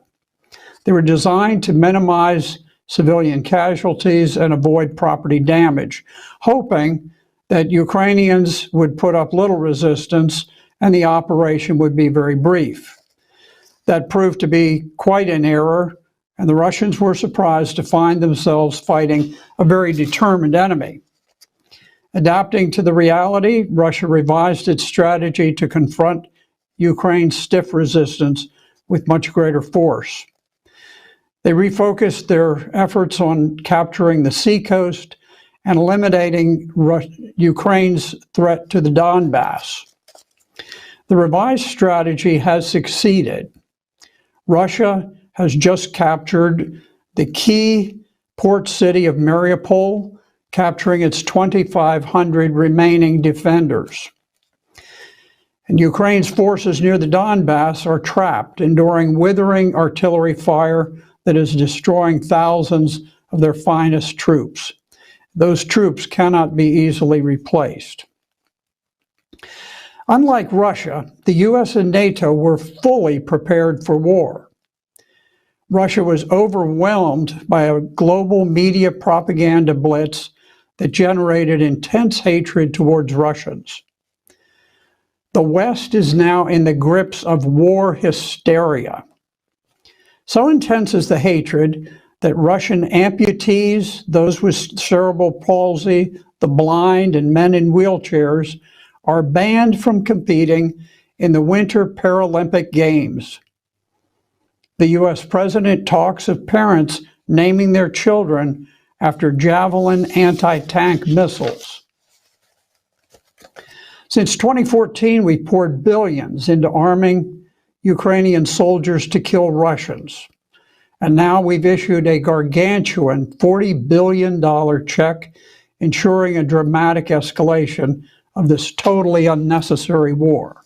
They were designed to minimize civilian casualties and avoid property damage, hoping that Ukrainians would put up little resistance and the operation would be very brief. That proved to be quite an error, and the Russians were surprised to find themselves fighting a very determined enemy. Adapting to the reality, Russia revised its strategy to confront Ukraine's stiff resistance with much greater force. They refocused their efforts on capturing the seacoast and eliminating Ukraine's threat to the Donbass. The revised strategy has succeeded. Russia has just captured the key port city of Mariupol, capturing its 2,500 remaining defenders. And Ukraine's forces near the Donbass are trapped, enduring withering artillery fire that is destroying thousands of their finest troops. Those troops cannot be easily replaced. Unlike Russia, the US and NATO were fully prepared for war. Russia was overwhelmed by a global media propaganda blitz that generated intense hatred towards Russians. The West is now in the grips of war hysteria. So intense is the hatred that Russian amputees, those with cerebral palsy, the blind, and men in wheelchairs are banned from competing in the Winter Paralympic Games. The US president talks of parents naming their children after Javelin anti-tank missiles. Since 2014, we poured billions into arming Ukrainian soldiers to kill Russians. And now we've issued a gargantuan $40 billion check, ensuring a dramatic escalation of this totally unnecessary war.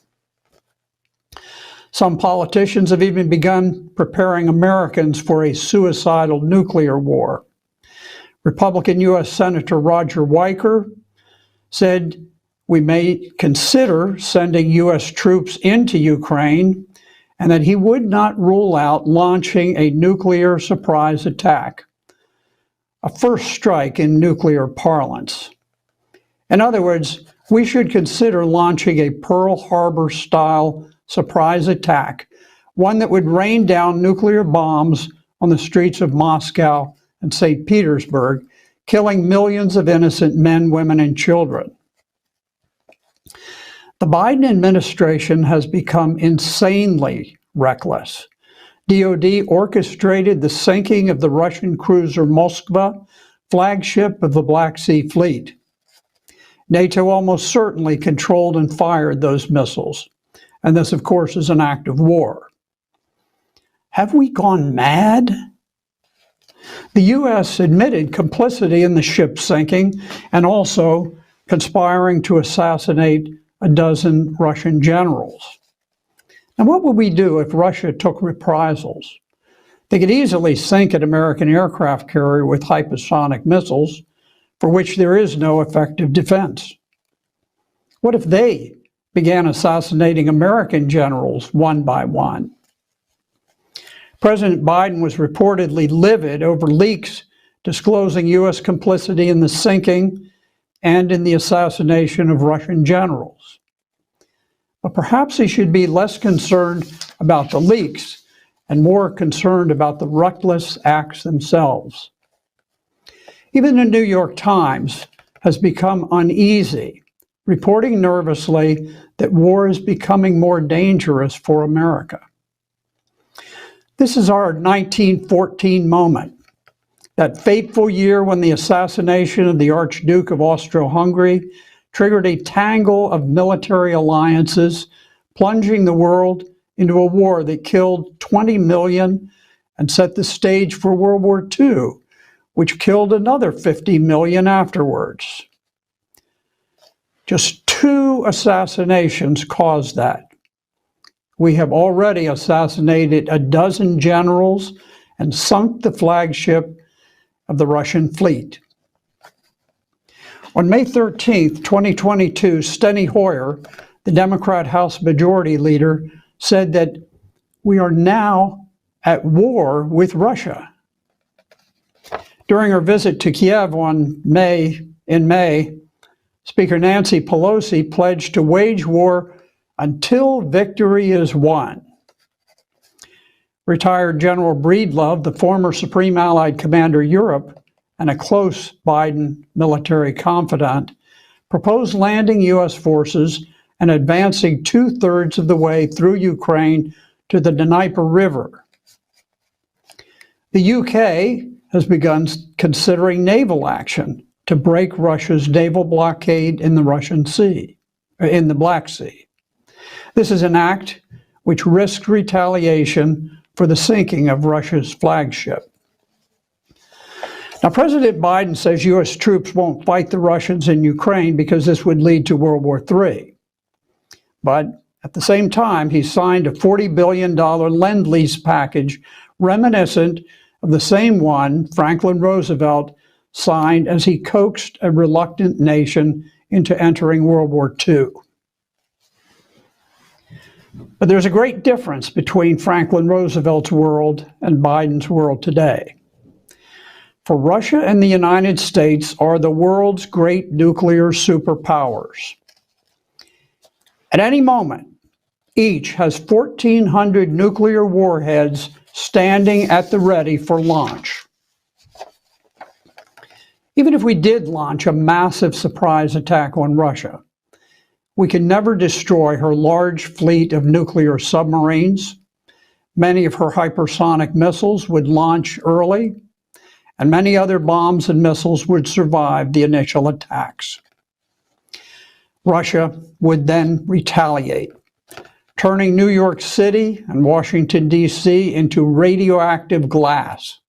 Some politicians have even begun preparing Americans for a suicidal nuclear war. Republican U.S. Senator Roger Wicker said we may consider sending U.S. troops into Ukraine and that he would not rule out launching a nuclear surprise attack, a first strike in nuclear parlance. In other words, we should consider launching a Pearl Harbor-style surprise attack, one that would rain down nuclear bombs on the streets of Moscow and St. Petersburg, killing millions of innocent men, women, and children. The Biden administration has become insanely reckless. DoD orchestrated the sinking of the Russian cruiser Moskva, flagship of the Black Sea Fleet. NATO almost certainly controlled and fired those missiles, and this, of course, is an act of war. Have we gone mad? The U.S. admitted complicity in the ship sinking and also conspiring to assassinate a dozen Russian generals. And what would we do if Russia took reprisals? They could easily sink an American aircraft carrier with hypersonic missiles, for which there is no effective defense. What if they began assassinating American generals one by one? President Biden was reportedly livid over leaks disclosing U.S. complicity in the sinking and in the assassination of Russian generals. But perhaps he should be less concerned about the leaks and more concerned about the reckless acts themselves. Even the New York Times has become uneasy, reporting nervously that war is becoming more dangerous for America. This is our 1914 moment, that fateful year when the assassination of the Archduke of Austro-Hungary triggered a tangle of military alliances, plunging the world into a war that killed 20 million and set the stage for World War II, which killed another 50 million afterwards. Just 2 assassinations caused that. We have already assassinated a dozen generals and sunk the flagship of the Russian fleet. On May 13, 2022, Steny Hoyer, the Democrat House Majority Leader, said that we are now at war with Russia. During her visit to Kiev in May, Speaker Nancy Pelosi pledged to wage war until victory is won. Retired General Breedlove, the former Supreme Allied Commander Europe and a close Biden military confidant, proposed landing U.S. forces and advancing 2/3 of the way through Ukraine to the Dnieper River. The UK has begun considering naval action to break Russia's naval blockade in the Black Sea. This is an act which risks retaliation for the sinking of Russia's flagship. Now, President Biden says U.S. troops won't fight the Russians in Ukraine because this would lead to World War III. But at the same time, he signed a $40 billion Lend-Lease package reminiscent of the same one Franklin Roosevelt signed as he coaxed a reluctant nation into entering World War II. But there's a great difference between Franklin Roosevelt's world and Biden's world today. For Russia and the United States are the world's great nuclear superpowers. At any moment, each has 1,400 nuclear warheads standing at the ready for launch. Even if we did launch a massive surprise attack on Russia, we can never destroy her large fleet of nuclear submarines. Many of her hypersonic missiles would launch early, and many other bombs and missiles would survive the initial attacks. Russia would then retaliate, turning New York City and Washington, D.C. into radioactive glass.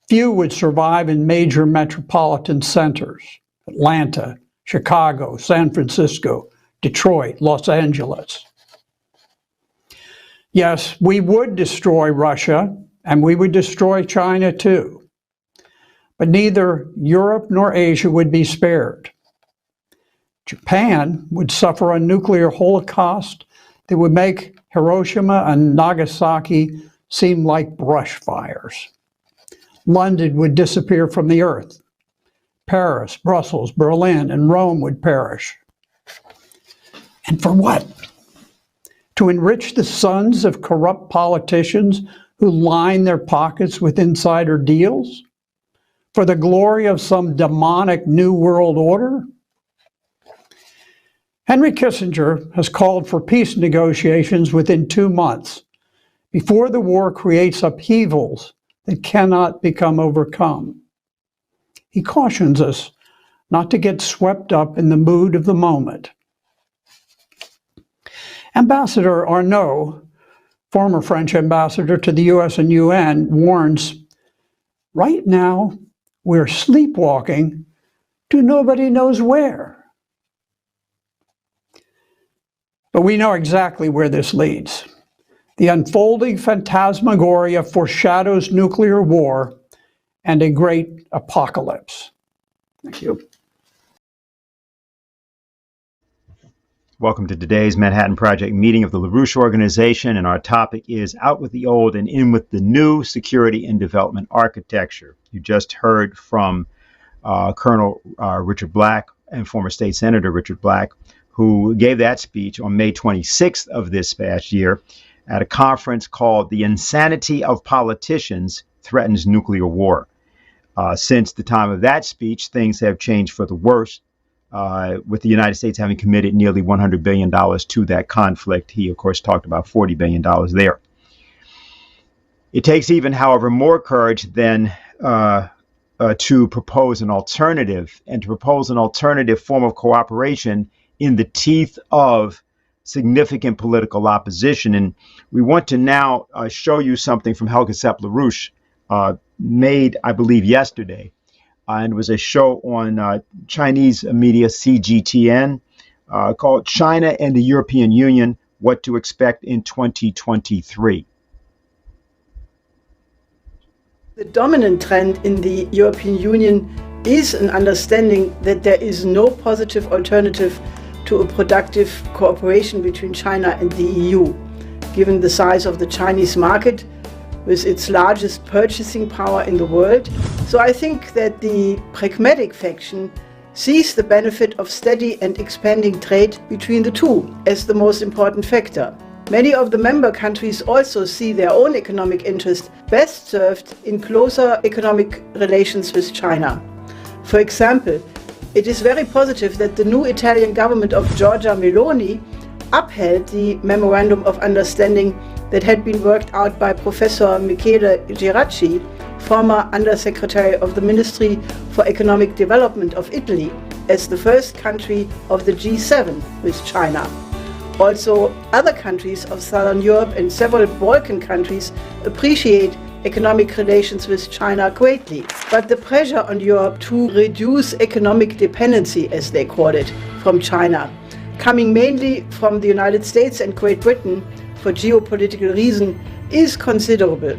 Few would survive in major metropolitan centers: Atlanta, Chicago, San Francisco, Detroit, Los Angeles. Yes, we would destroy Russia, and we would destroy China too. But neither Europe nor Asia would be spared. Japan would suffer a nuclear holocaust that would make Hiroshima and Nagasaki seem like brush fires. London would disappear from the earth. Paris, Brussels, Berlin, and Rome would perish. And for what? To enrich the sons of corrupt politicians who line their pockets with insider deals? For the glory of some demonic new world order? Henry Kissinger has called for peace negotiations within 2 months, before the war creates upheavals that cannot become overcome. He cautions us not to get swept up in the mood of the moment. Ambassador Arnaud, former French ambassador to the US and UN, warns, right now we're sleepwalking to nobody knows where. But we know exactly where this leads. The unfolding phantasmagoria foreshadows nuclear war and a great apocalypse. Thank you. Welcome to today's Manhattan Project meeting of the LaRouche Organization, and our topic is Out with the Old and In with the New: Security and Development Architecture. You just heard from Colonel Richard Black and former State Senator Richard Black, who gave that speech on May 26th of this past year at a conference called The Insanity of Politicians Threatens Nuclear War. Since the time of that speech, things have changed for the worse, with the United States having committed nearly $100 billion to that conflict. He, of course, talked about $40 billion there. It takes even, however, more courage than to propose an alternative, and to propose an alternative form of cooperation in the teeth of significant political opposition. And we want to now show you something from Helga Sepp-LaRouche, made, I believe, yesterday. And it was a show on Chinese media CGTN called China and the European Union, What to Expect in 2023. The dominant trend in the European Union is an understanding that there is no positive alternative to a productive cooperation between China and the EU, given the size of the Chinese market with its largest purchasing power in the world. So I think that the pragmatic faction sees the benefit of steady and expanding trade between the two as the most important factor. Many of the member countries also see their own economic interest best served in closer economic relations with China. For example, it is very positive that the new Italian government of Giorgia Meloni upheld the Memorandum of Understanding that had been worked out by Professor Michele Geraci, former Undersecretary of the Ministry for Economic Development of Italy, as the first country of the G7 with China. Also, other countries of Southern Europe and several Balkan countries appreciate economic relations with China greatly. But the pressure on Europe to reduce economic dependency, as they call it, from China, coming mainly from the United States and Great Britain for geopolitical reasons, is considerable,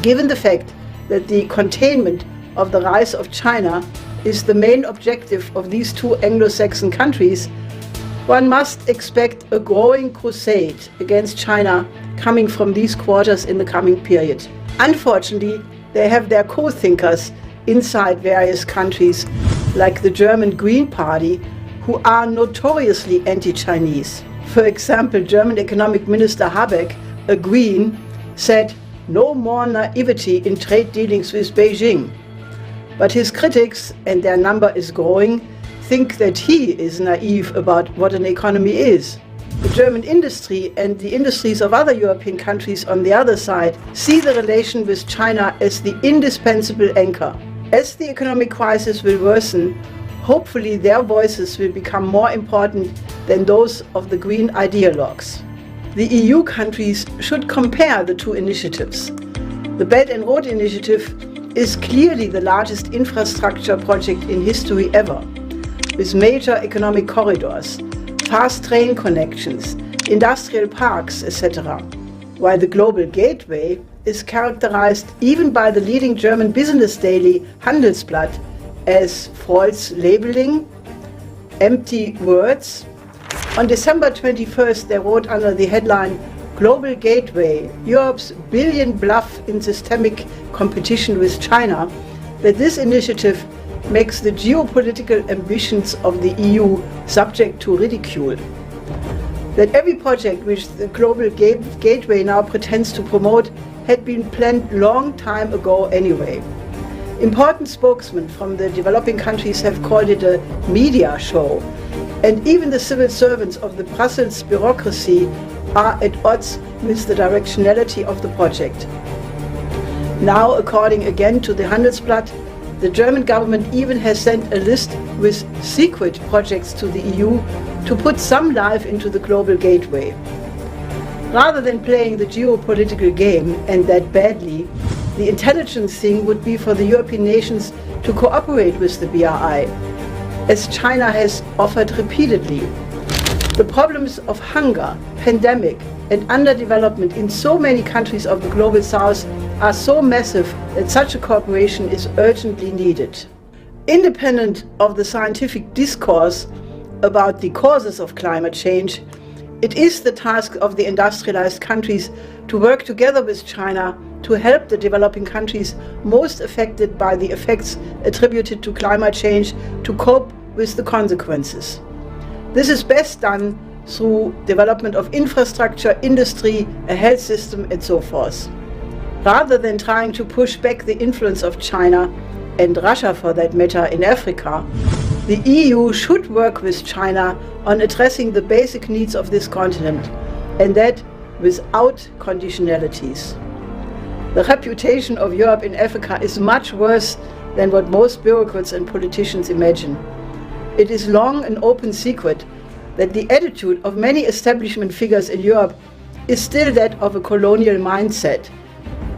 given the fact that the containment of the rise of China is the main objective of these two Anglo-Saxon countries. One must expect a growing crusade against China coming from these quarters in the coming period. Unfortunately, they have their co-thinkers inside various countries, like the German Green Party, who are notoriously anti-Chinese. For example, German Economic Minister Habeck, a Green, said no more naivety in trade dealings with Beijing. But his critics, and their number is growing, think that he is naive about what an economy is. The German industry and the industries of other European countries on the other side see the relation with China as the indispensable anchor. As the economic crisis will worsen, hopefully their voices will become more important than those of the green ideologues. The EU countries should compare the two initiatives. The Belt and Road Initiative is clearly the largest infrastructure project in history ever, with major economic corridors, fast train connections, industrial parks, etc. While the Global Gateway is characterized even by the leading German business daily Handelsblatt as false labeling, empty words. On December 21st, they wrote under the headline, Global Gateway, Europe's billion bluff in systemic competition with China, that this initiative makes the geopolitical ambitions of the EU subject to ridicule. That every project which the Global Gateway now pretends to promote had been planned long time ago anyway. Important spokesmen from the developing countries have called it a media show, and even the civil servants of the Brussels bureaucracy are at odds with the directionality of the project. Now, according again to the Handelsblatt, the German government even has sent a list with secret projects to the EU to put some life into the Global Gateway. Rather than playing the geopolitical game, and that badly, the intelligent thing would be for the European nations to cooperate with the BRI, as China has offered repeatedly. The problems of hunger, pandemic, and underdevelopment in so many countries of the Global South are so massive that such a cooperation is urgently needed. Independent of the scientific discourse about the causes of climate change, it is the task of the industrialized countries to work together with China to help the developing countries most affected by the effects attributed to climate change to cope with the consequences. This is best done through development of infrastructure, industry, a health system, and so forth. Rather than trying to push back the influence of China, and Russia for that matter, in Africa, the EU should work with China on addressing the basic needs of this continent, and that without conditionalities. The reputation of Europe in Africa is much worse than what most bureaucrats and politicians imagine. It is long an open secret that the attitude of many establishment figures in Europe is still that of a colonial mindset,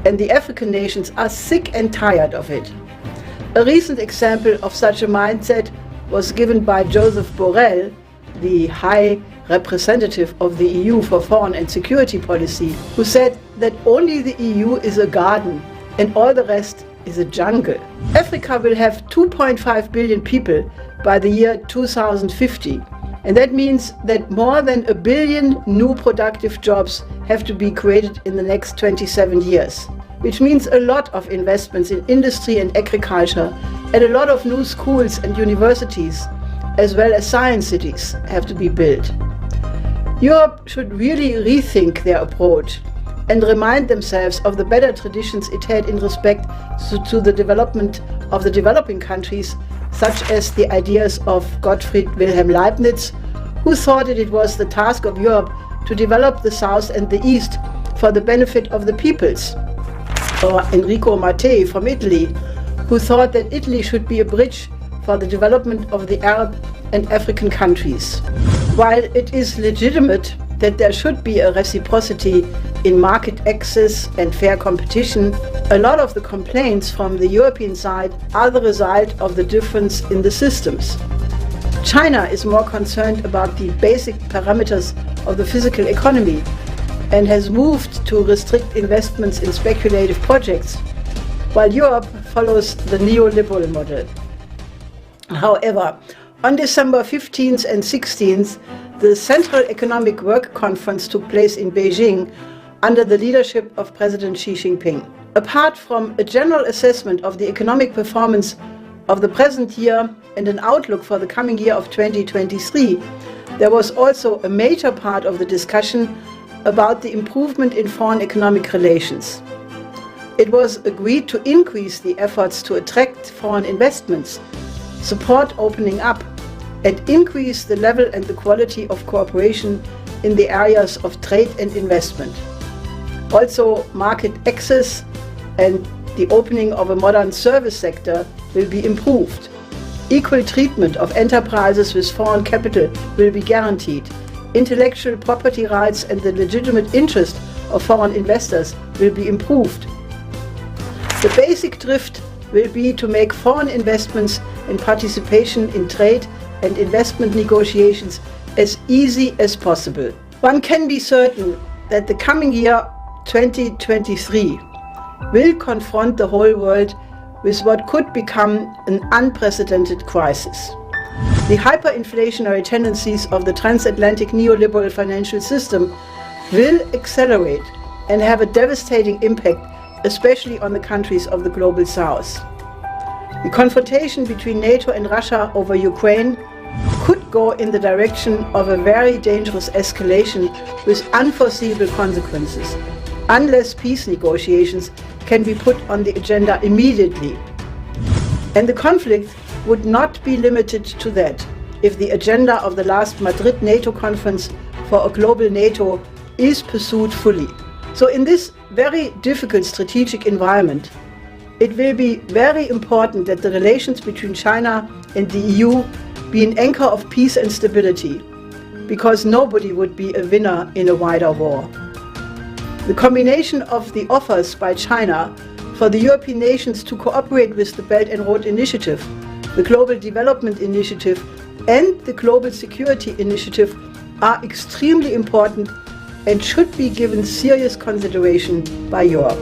and the African nations are sick and tired of it. A recent example of such a mindset was given by Joseph Borrell, the High Representative of the EU for Foreign and Security Policy, who said that only the EU is a garden and all the rest is a jungle. Africa will have 2.5 billion people by the year 2050, and that means that more than 1 billion new productive jobs have to be created in the next 27 years, which means a lot of investments in industry and agriculture, and a lot of new schools and universities, as well as science cities, have to be built. Europe should really rethink their approach and remind themselves of the better traditions it had in respect to the development of the developing countries, such as the ideas of Gottfried Wilhelm Leibniz, who thought that it was the task of Europe to develop the South and the East for the benefit of the peoples, or Enrico Mattei from Italy, who thought that Italy should be a bridge for the development of the Arab and African countries. While it is legitimate that there should be a reciprocity in market access and fair competition, a lot of the complaints from the European side are the result of the difference in the systems. China is more concerned about the basic parameters of the physical economy and has moved to restrict investments in speculative projects, while Europe follows the neoliberal model. However, on December 15th and 16th, the Central Economic Work Conference took place in Beijing under the leadership of President Xi Jinping. Apart from a general assessment of the economic performance of the present year and an outlook for the coming year of 2023, there was also a major part of the discussion about the improvement in foreign economic relations. It was agreed to increase the efforts to attract foreign investments, support opening up, and increase the level and the quality of cooperation in the areas of trade and investment. Also, market access and the opening of a modern service sector will be improved. Equal treatment of enterprises with foreign capital will be guaranteed. Intellectual property rights and the legitimate interest of foreign investors will be improved. The basic drift will be to make foreign investments and participation in trade and investment negotiations as easy as possible. One can be certain that the coming year 2023 will confront the whole world with what could become an unprecedented crisis. The hyperinflationary tendencies of the transatlantic neoliberal financial system will accelerate and have a devastating impact, especially on the countries of the global South. The confrontation between NATO and Russia over Ukraine could go in the direction of a very dangerous escalation with unforeseeable consequences, unless peace negotiations can be put on the agenda immediately. And the conflict would not be limited to that if the agenda of the last Madrid NATO conference for a global NATO is pursued fully. So in this very difficult strategic environment, it will be very important that the relations between China and the EU be an anchor of peace and stability, because nobody would be a winner in a wider war. The combination of the offers by China for the European nations to cooperate with the Belt and Road Initiative, the Global Development Initiative, and the Global Security Initiative are extremely important and should be given serious consideration by Europe.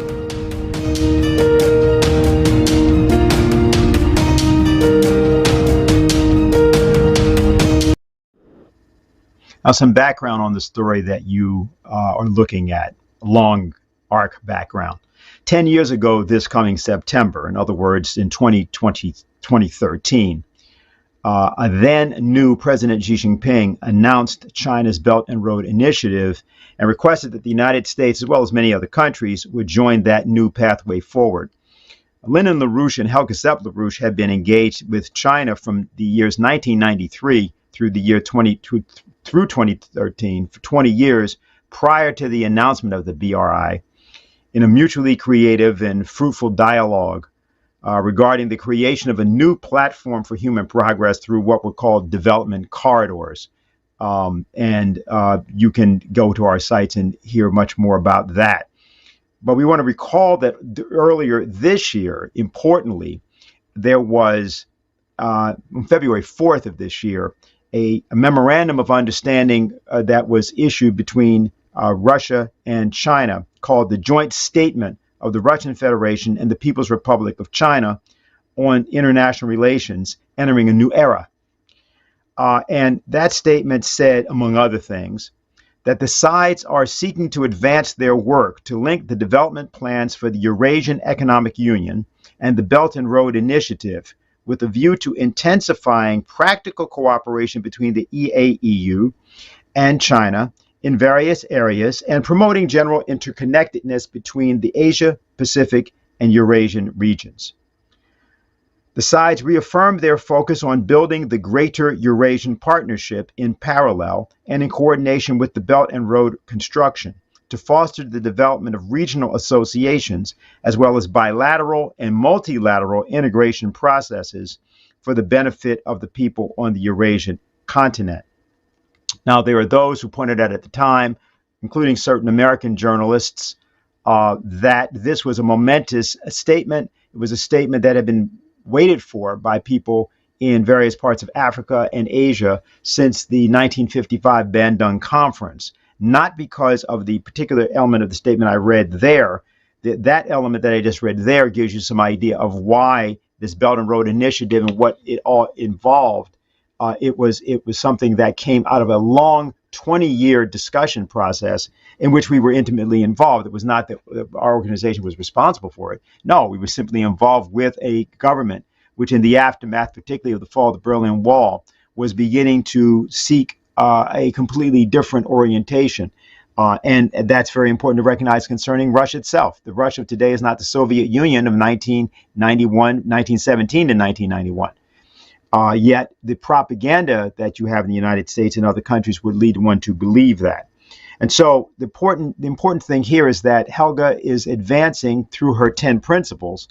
Now, some background on the story that you are looking at, long arc background. 10 years ago, this coming September, in other words, in 2013, A then new President Xi Jinping announced China's Belt and Road Initiative and requested that the United States, as well as many other countries, would join that new pathway forward. Lyndon LaRouche and Helga Sepp-LaRouche had been engaged with China from the years 1993 through the year 2013 for 20 years prior to the announcement of the BRI in a mutually creative and fruitful dialogue regarding the creation of a new platform for human progress through what were called development corridors. You can go to our sites and hear much more about that. But we want to recall that earlier this year, importantly, there was, on February 4th of this year, a memorandum of understanding that was issued between Russia and China called the Joint Statement of the Russian Federation and the People's Republic of China on International Relations, entering a new era. And that statement said, among other things, that the sides are seeking to advance their work to link the development plans for the Eurasian Economic Union and the Belt and Road Initiative with a view to intensifying practical cooperation between the EAEU and China in various areas and promoting general interconnectedness between the Asia, Pacific, and Eurasian regions. The sides reaffirmed their focus on building the Greater Eurasian Partnership in parallel and in coordination with the Belt and Road construction to foster the development of regional associations as well as bilateral and multilateral integration processes for the benefit of the people on the Eurasian continent. Now, there are those who pointed out at the time, including certain American journalists, that this was a momentous statement. It was a statement that had been waited for by people in various parts of Africa and Asia since the 1955 Bandung Conference, not because of the particular element of the statement I read there. That element that I just read there gives you some idea of why this Belt and Road Initiative and what it all involved. It was something that came out of a long 20-year discussion process in which we were intimately involved. It was not that our organization was responsible for it. No, we were simply involved with a government which, in the aftermath, particularly of the fall of the Berlin Wall, was beginning to seek a completely different orientation. And that's very important to recognize concerning Russia itself. The Russia of today is not the Soviet Union of 1917 to 1991. Yet the propaganda that you have in the United States and other countries would lead one to believe that. And so the important thing here is that Helga is advancing through her 10 principles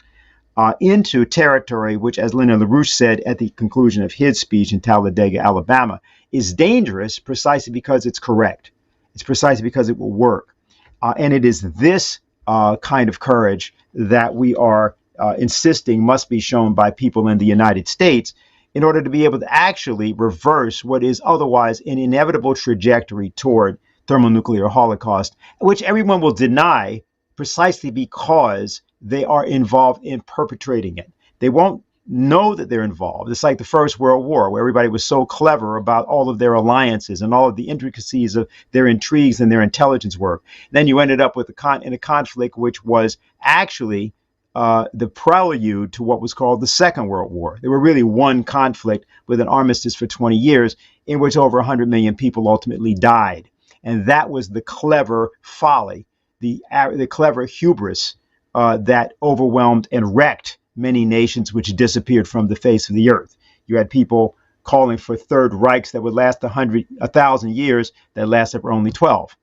into territory which, as Lyndon LaRouche said at the conclusion of his speech in Talladega, Alabama, is dangerous precisely because it's correct. It's precisely because it will work. And it is this kind of courage that we are insisting must be shown by people in the United States in order to be able to actually reverse what is otherwise an inevitable trajectory toward thermonuclear holocaust, which everyone will deny precisely because they are involved in perpetrating it. They won't know that they're involved. It's like the First World War, where everybody was so clever about all of their alliances and all of the intricacies of their intrigues and their intelligence work. Then you ended up with in a conflict which was actually the prelude to what was called the Second World War. There were really one conflict with an armistice for 20 years in which over 100 million people ultimately died. And that was the clever folly, the clever hubris that overwhelmed and wrecked many nations which disappeared from the face of the earth. You had people calling for Third Reichs that would last 1,000 years that lasted for only 12.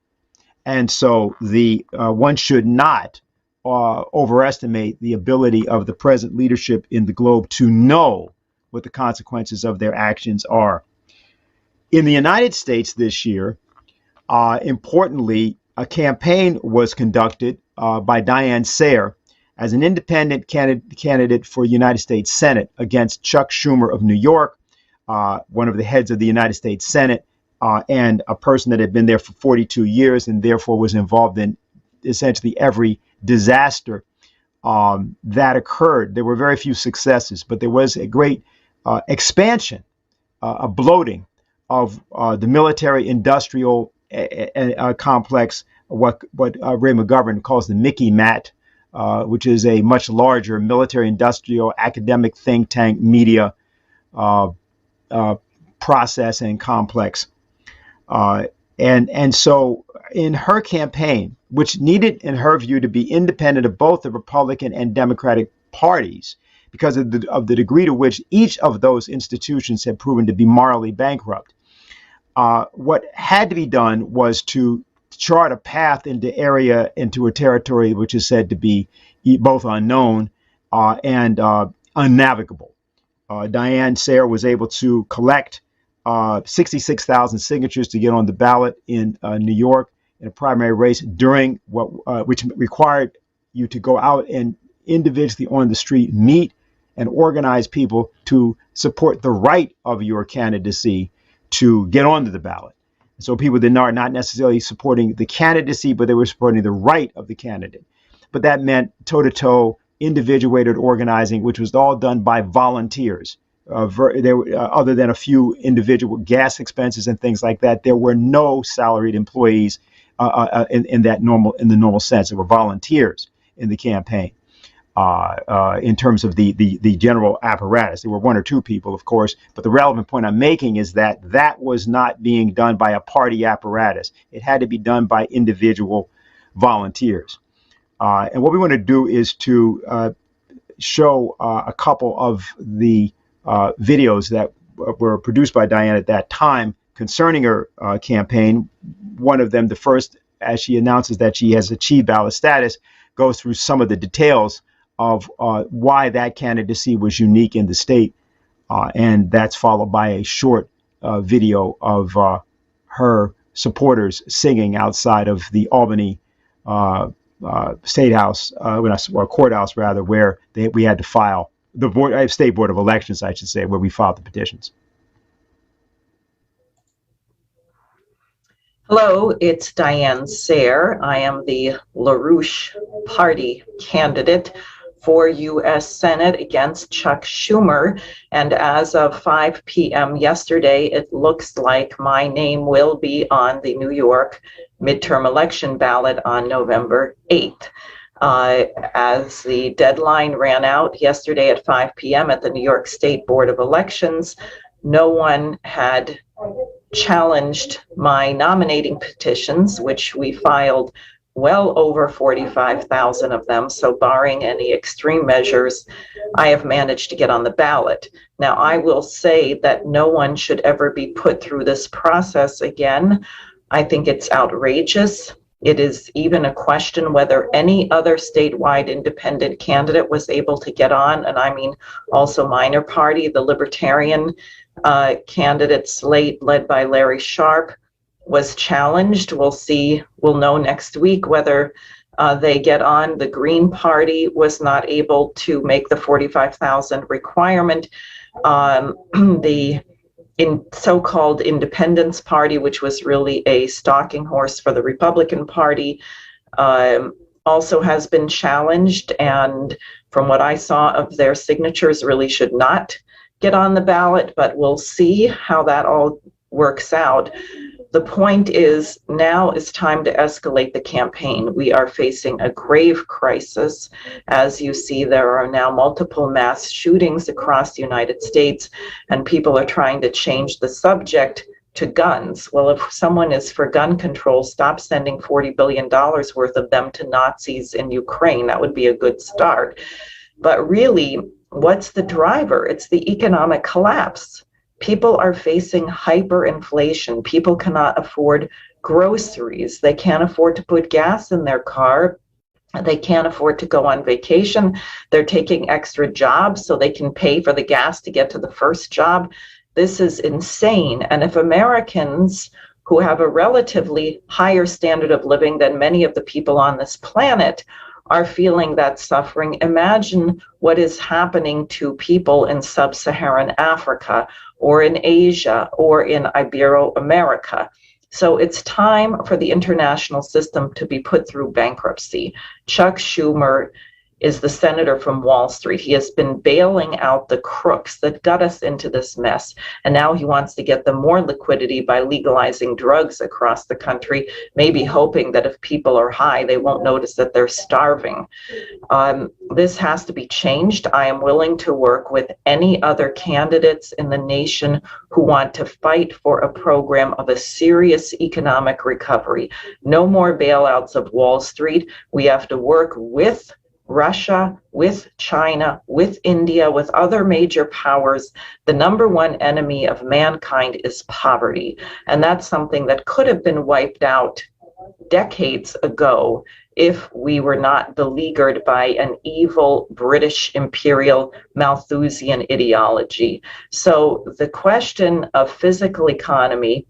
And so one should not overestimate the ability of the present leadership in the globe to know what the consequences of their actions are. In the United States this year, importantly, a campaign was conducted by Diane Sayre as an independent candidate for United States Senate against Chuck Schumer of New York, one of the heads of the United States Senate, and a person that had been there for 42 years and therefore was involved in essentially every disaster that occurred. There were very few successes, but there was a great expansion, a bloating of the military-industrial complex, what Ray McGovern calls the Mickey Mat, which is a much larger military-industrial academic think tank media process and complex. And so in her campaign, which needed, in her view, to be independent of both the Republican and Democratic parties, because of the degree to which each of those institutions had proven to be morally bankrupt, what had to be done was to chart a path into a territory which is said to be both unknown and unnavigable. Diane Sayre was able to collect 66,000 signatures to get on the ballot in New York in a primary race during which required you to go out and individually on the street meet and organize people to support the right of your candidacy to get onto the ballot. So people did not necessarily supporting the candidacy, but they were supporting the right of the candidate. But that meant toe-to-toe, individuated organizing, which was all done by volunteers. Other than a few individual gas expenses and things like that, there were no salaried employees in the normal sense. There were volunteers in the campaign. In terms of the general apparatus, there were one or two people, of course, but the relevant point I'm making is that was not being done by a party apparatus. It had to be done by individual volunteers. And what we want to do is to show a couple of the videos that were produced by Diane at that time concerning her campaign. One of them, the first, as she announces that she has achieved ballot status, goes through some of the details of why that candidacy was unique in the state. And that's followed by a short video of her supporters singing outside of the Albany State House, or courthouse rather, where we had to file the State Board of Elections, I should say, where we filed the petitions. Hello, it's Diane Sayre. I am the LaRouche Party candidate for U.S. Senate against Chuck Schumer. And as of 5 p.m. yesterday, it looks like my name will be on the New York midterm election ballot on November 8th. As the deadline ran out yesterday at 5 p.m. at the New York State Board of Elections, no one had challenged my nominating petitions, which we filed well over 45,000 of them. So barring any extreme measures, I have managed to get on the ballot. Now, I will say that no one should ever be put through this process again. I think it's outrageous. It is even a question whether any other statewide independent candidate was able to get on, and I mean also minor party, the Libertarian candidate slate led by Larry Sharp was challenged. We'll know next week whether they get on. The Green Party was not able to make the 45,000 requirement. The so-called Independence Party, which was really a stalking horse for the Republican Party, also has been challenged, and from what I saw of their signatures, really should not get on the ballot, but we'll see how that all works out. The point is, now is time to escalate the campaign. We are facing a grave crisis. As you see, there are now multiple mass shootings across the United States, and people are trying to change the subject to guns. Well, if someone is for gun control, stop sending $40 billion worth of them to Nazis in Ukraine. That would be a good start. But really, what's the driver? It's the economic collapse. People are facing hyperinflation. People cannot afford groceries. They can't afford to put gas in their car. They can't afford to go on vacation. They're taking extra jobs so they can pay for the gas to get to the first job. This is insane. And if Americans who have a relatively higher standard of living than many of the people on this planet are feeling that suffering, imagine what is happening to people in sub-Saharan Africa or in Asia or in Ibero-America. So it's time for the international system to be put through bankruptcy. Chuck Schumer is the senator from Wall Street. He has been bailing out the crooks that got us into this mess. And now he wants to get them more liquidity by legalizing drugs across the country, maybe hoping that if people are high, they won't notice that they're starving. This has to be changed. I am willing to work with any other candidates in the nation who want to fight for a program of a serious economic recovery. No more bailouts of Wall Street. We have to work with Russia, with China, with India, with other major powers. The number one enemy of mankind is poverty. And that's something that could have been wiped out decades ago if we were not beleaguered by an evil British imperial Malthusian ideology. So the question of physical economy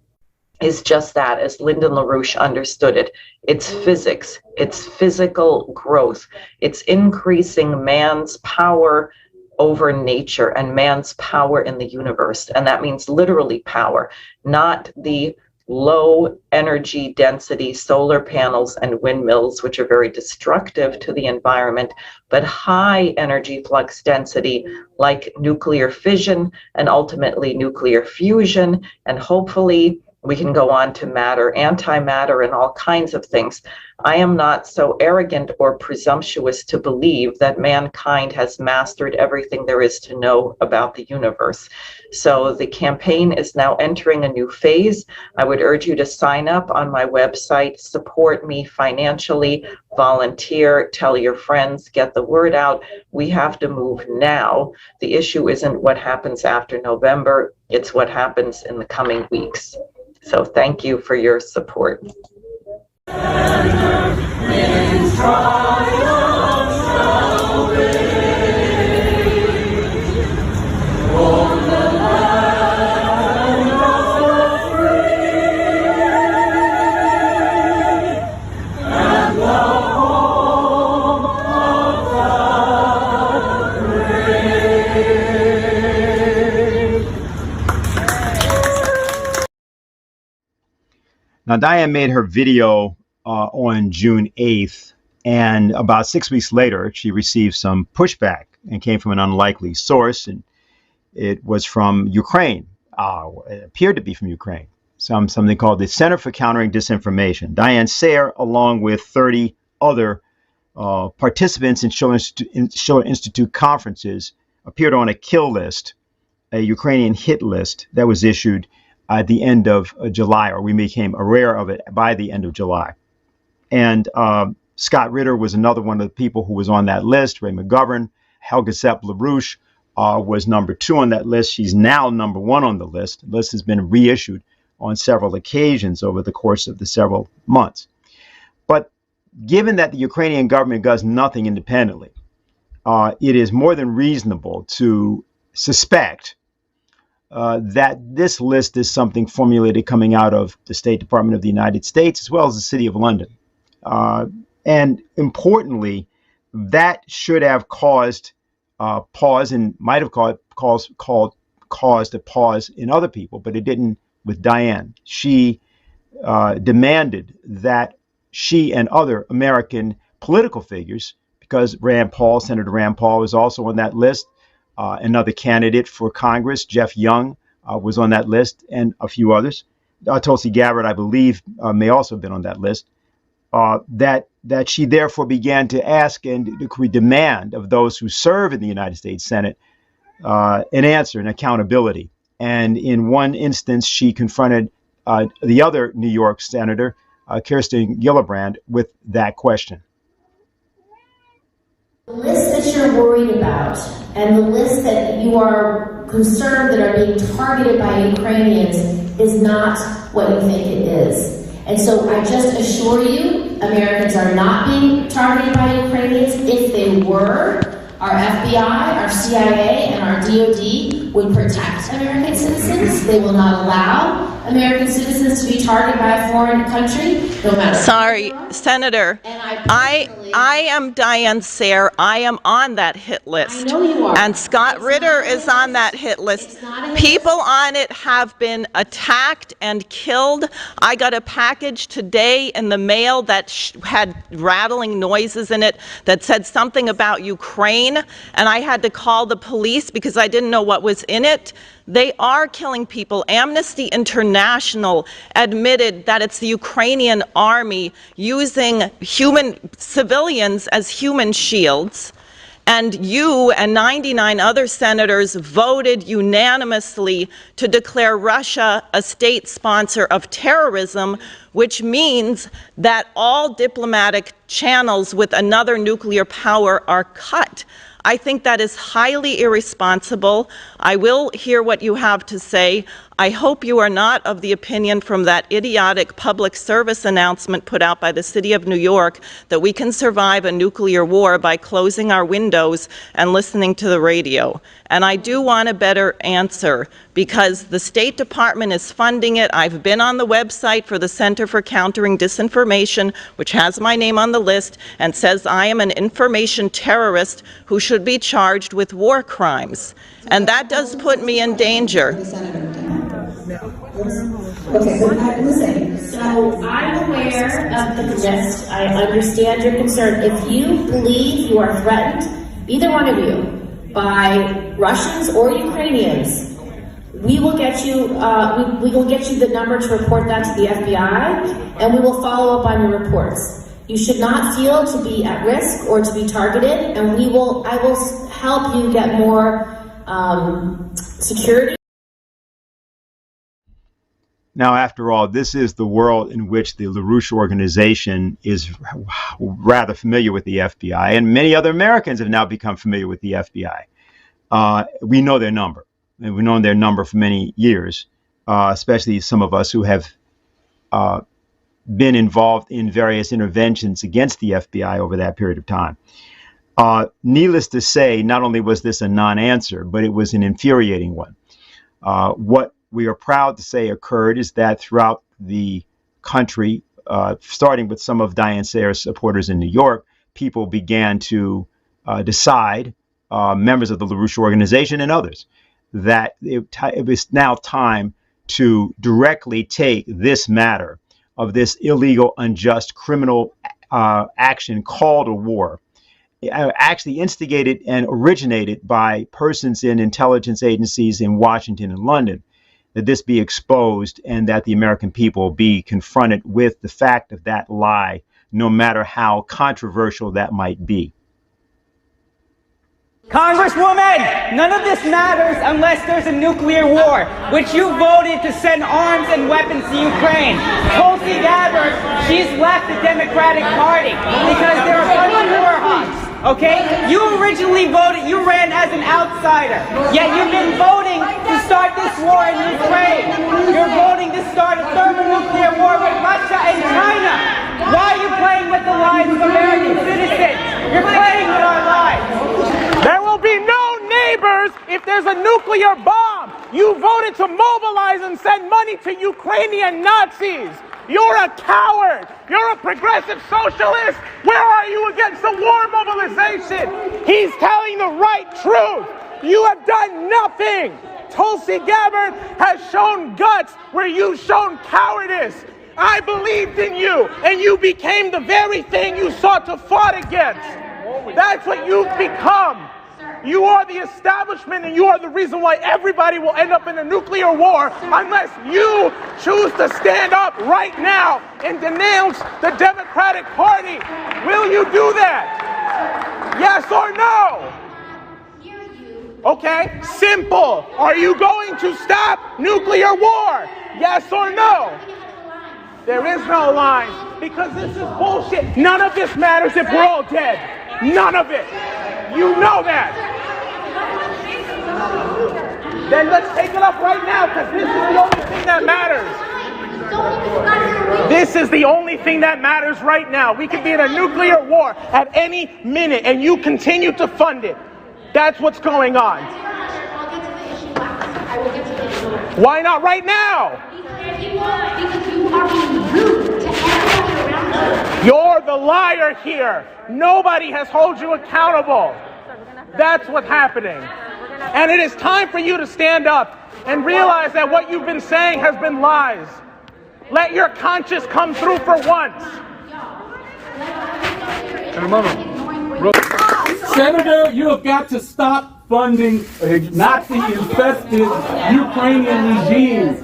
is just that, as Lyndon LaRouche understood it. It's physics, it's physical growth, it's increasing man's power over nature and man's power in the universe. And that means literally power, not the low energy density solar panels and windmills, which are very destructive to the environment, but high energy flux density like nuclear fission and ultimately nuclear fusion, and hopefully we can go on to matter, antimatter, and all kinds of things. I am not so arrogant or presumptuous to believe that mankind has mastered everything there is to know about the universe. So the campaign is now entering a new phase. I would urge you to sign up on my website, support me financially, volunteer, tell your friends, get the word out. We have to move now. The issue isn't what happens after November, it's what happens in the coming weeks. So thank you for your support. Now, Diane made her video on June 8th, and about 6 weeks later, she received some pushback and came from an unlikely source, and it was from Ukraine. It appeared to be from Ukraine, something called the Center for Countering Disinformation. Diane Sayre, along with 30 other participants in Schiller Institute conferences, appeared on a kill list, a Ukrainian hit list that was issued at the end of July, or we became aware of it by the end of July. And Scott Ritter was another one of the people who was on that list. Ray McGovern, Helga Sepp LaRouche was number 2 on that list. She's now number 1 on the list. The list has been reissued on several occasions over the course of the several months. But given that the Ukrainian government does nothing independently, it is more than reasonable to suspect that this list is something formulated coming out of the State Department of the United States, as well as the City of London. And importantly, that should have caused pause, and might have caused a pause in other people, but it didn't with Diane. She demanded that she and other American political figures, because Senator Rand Paul was also on that list, another candidate for Congress, Jeff Young, was on that list, and a few others. Tulsi Gabbard, I believe, may also have been on that list. That she therefore began to ask and demand of those who serve in the United States Senate an answer, an accountability. And in one instance, she confronted the other New York Senator, Kirsten Gillibrand, with that question. The list that you're worried about and the list that you are concerned that are being targeted by Ukrainians is not what you think it is. And so I just assure you, Americans are not being targeted by Ukrainians. If they were, our FBI, our CIA, and our DOD would protect American citizens. They will not allow American citizens to be targeted by a foreign country, no matter. Sorry, Senator. I am Diane Sayre. I am on that hit list. I know you are. And Scott Ritter is on that hit list. People on it have been attacked and killed. I got a package today in the mail that had rattling noises in it that said something about Ukraine, and I had to call the police because I didn't know what was in it. They are killing people. Amnesty International admitted that it's the Ukrainian army using civilians as human shields. And you and 99 other senators voted unanimously to declare Russia a state sponsor of terrorism, which means that all diplomatic channels with another nuclear power are cut. I think that is highly irresponsible. I will hear what you have to say. I hope you are not of the opinion from that idiotic public service announcement put out by the City of New York that we can survive a nuclear war by closing our windows and listening to the radio. And I do want a better answer because the State Department is funding it. I've been on the website for the Center for Countering Disinformation, which has my name on the list and says I am an information terrorist who should be charged with war crimes. And that does put me in danger. Okay, listen, so I'm aware of the list. I understand your concern. If you believe you are threatened, either one of you, by Russians or Ukrainians, we will get you we will get you the number to report that to the FBI, and we will follow up on your reports. You should not feel to be at risk or to be targeted, and I will help you get more security. Now, after all, this is the world in which the LaRouche organization is rather familiar with the FBI, and many other Americans have now become familiar with the FBI. We know their number, and we've known their number for many years, especially some of us who have been involved in various interventions against the FBI over that period of time. Needless to say, not only was this a non-answer, but it was an infuriating one. What we are proud to say occurred is that throughout the country, starting with some of Diane Sayre's supporters in New York, people began to decide, members of the LaRouche organization and others, that it was now time to directly take this matter of this illegal, unjust, criminal action called a war, actually instigated and originated by persons in intelligence agencies in Washington and London, that this be exposed and that the American people be confronted with the fact of that lie, no matter how controversial that might be. Congresswoman, none of this matters unless there's a nuclear war, which you voted to send arms and weapons to Ukraine. Tulsi Gabbard, she's left the Democratic Party because they're a bunch of war hawks. Okay? You originally voted, you ran as an outsider, yet you've been voting to start this war in Ukraine. You're voting to start a thermonuclear war with Russia and China. Why are you playing with the lives of American citizens? You're playing with our lives. There will be no neighbors if there's a nuclear bomb. You voted to mobilize and send money to Ukrainian Nazis. You're a coward. You're a progressive socialist. Where are you against the war mobilization? He's telling the right truth. You have done nothing. Tulsi Gabbard has shown guts where you've shown cowardice. I believed in you, and you became the very thing you sought to fight against. That's what you've become. You are the establishment, and you are the reason why everybody will end up in a nuclear war unless you choose to stand up right now and denounce the Democratic Party. Will you do that? Yes or no? Okay, simple. Are you going to stop nuclear war? Yes or no? There is no line, because this is bullshit. None of this matters if we're all dead. None of it. You know that. Then let's take it up right now, because this is the only thing that matters. This is the only thing that matters right now. We could be in a nuclear war at any minute, and you continue to fund it. That's what's going on. Why not right now? Because you are being rude to everybody around you. You're the liar here. Nobody has held you accountable. That's what's happening. And it is time for you to stand up and realize that what you've been saying has been lies. Let your conscience come through for once. Senator, you have got to stop funding a Nazi-infested Ukrainian regime.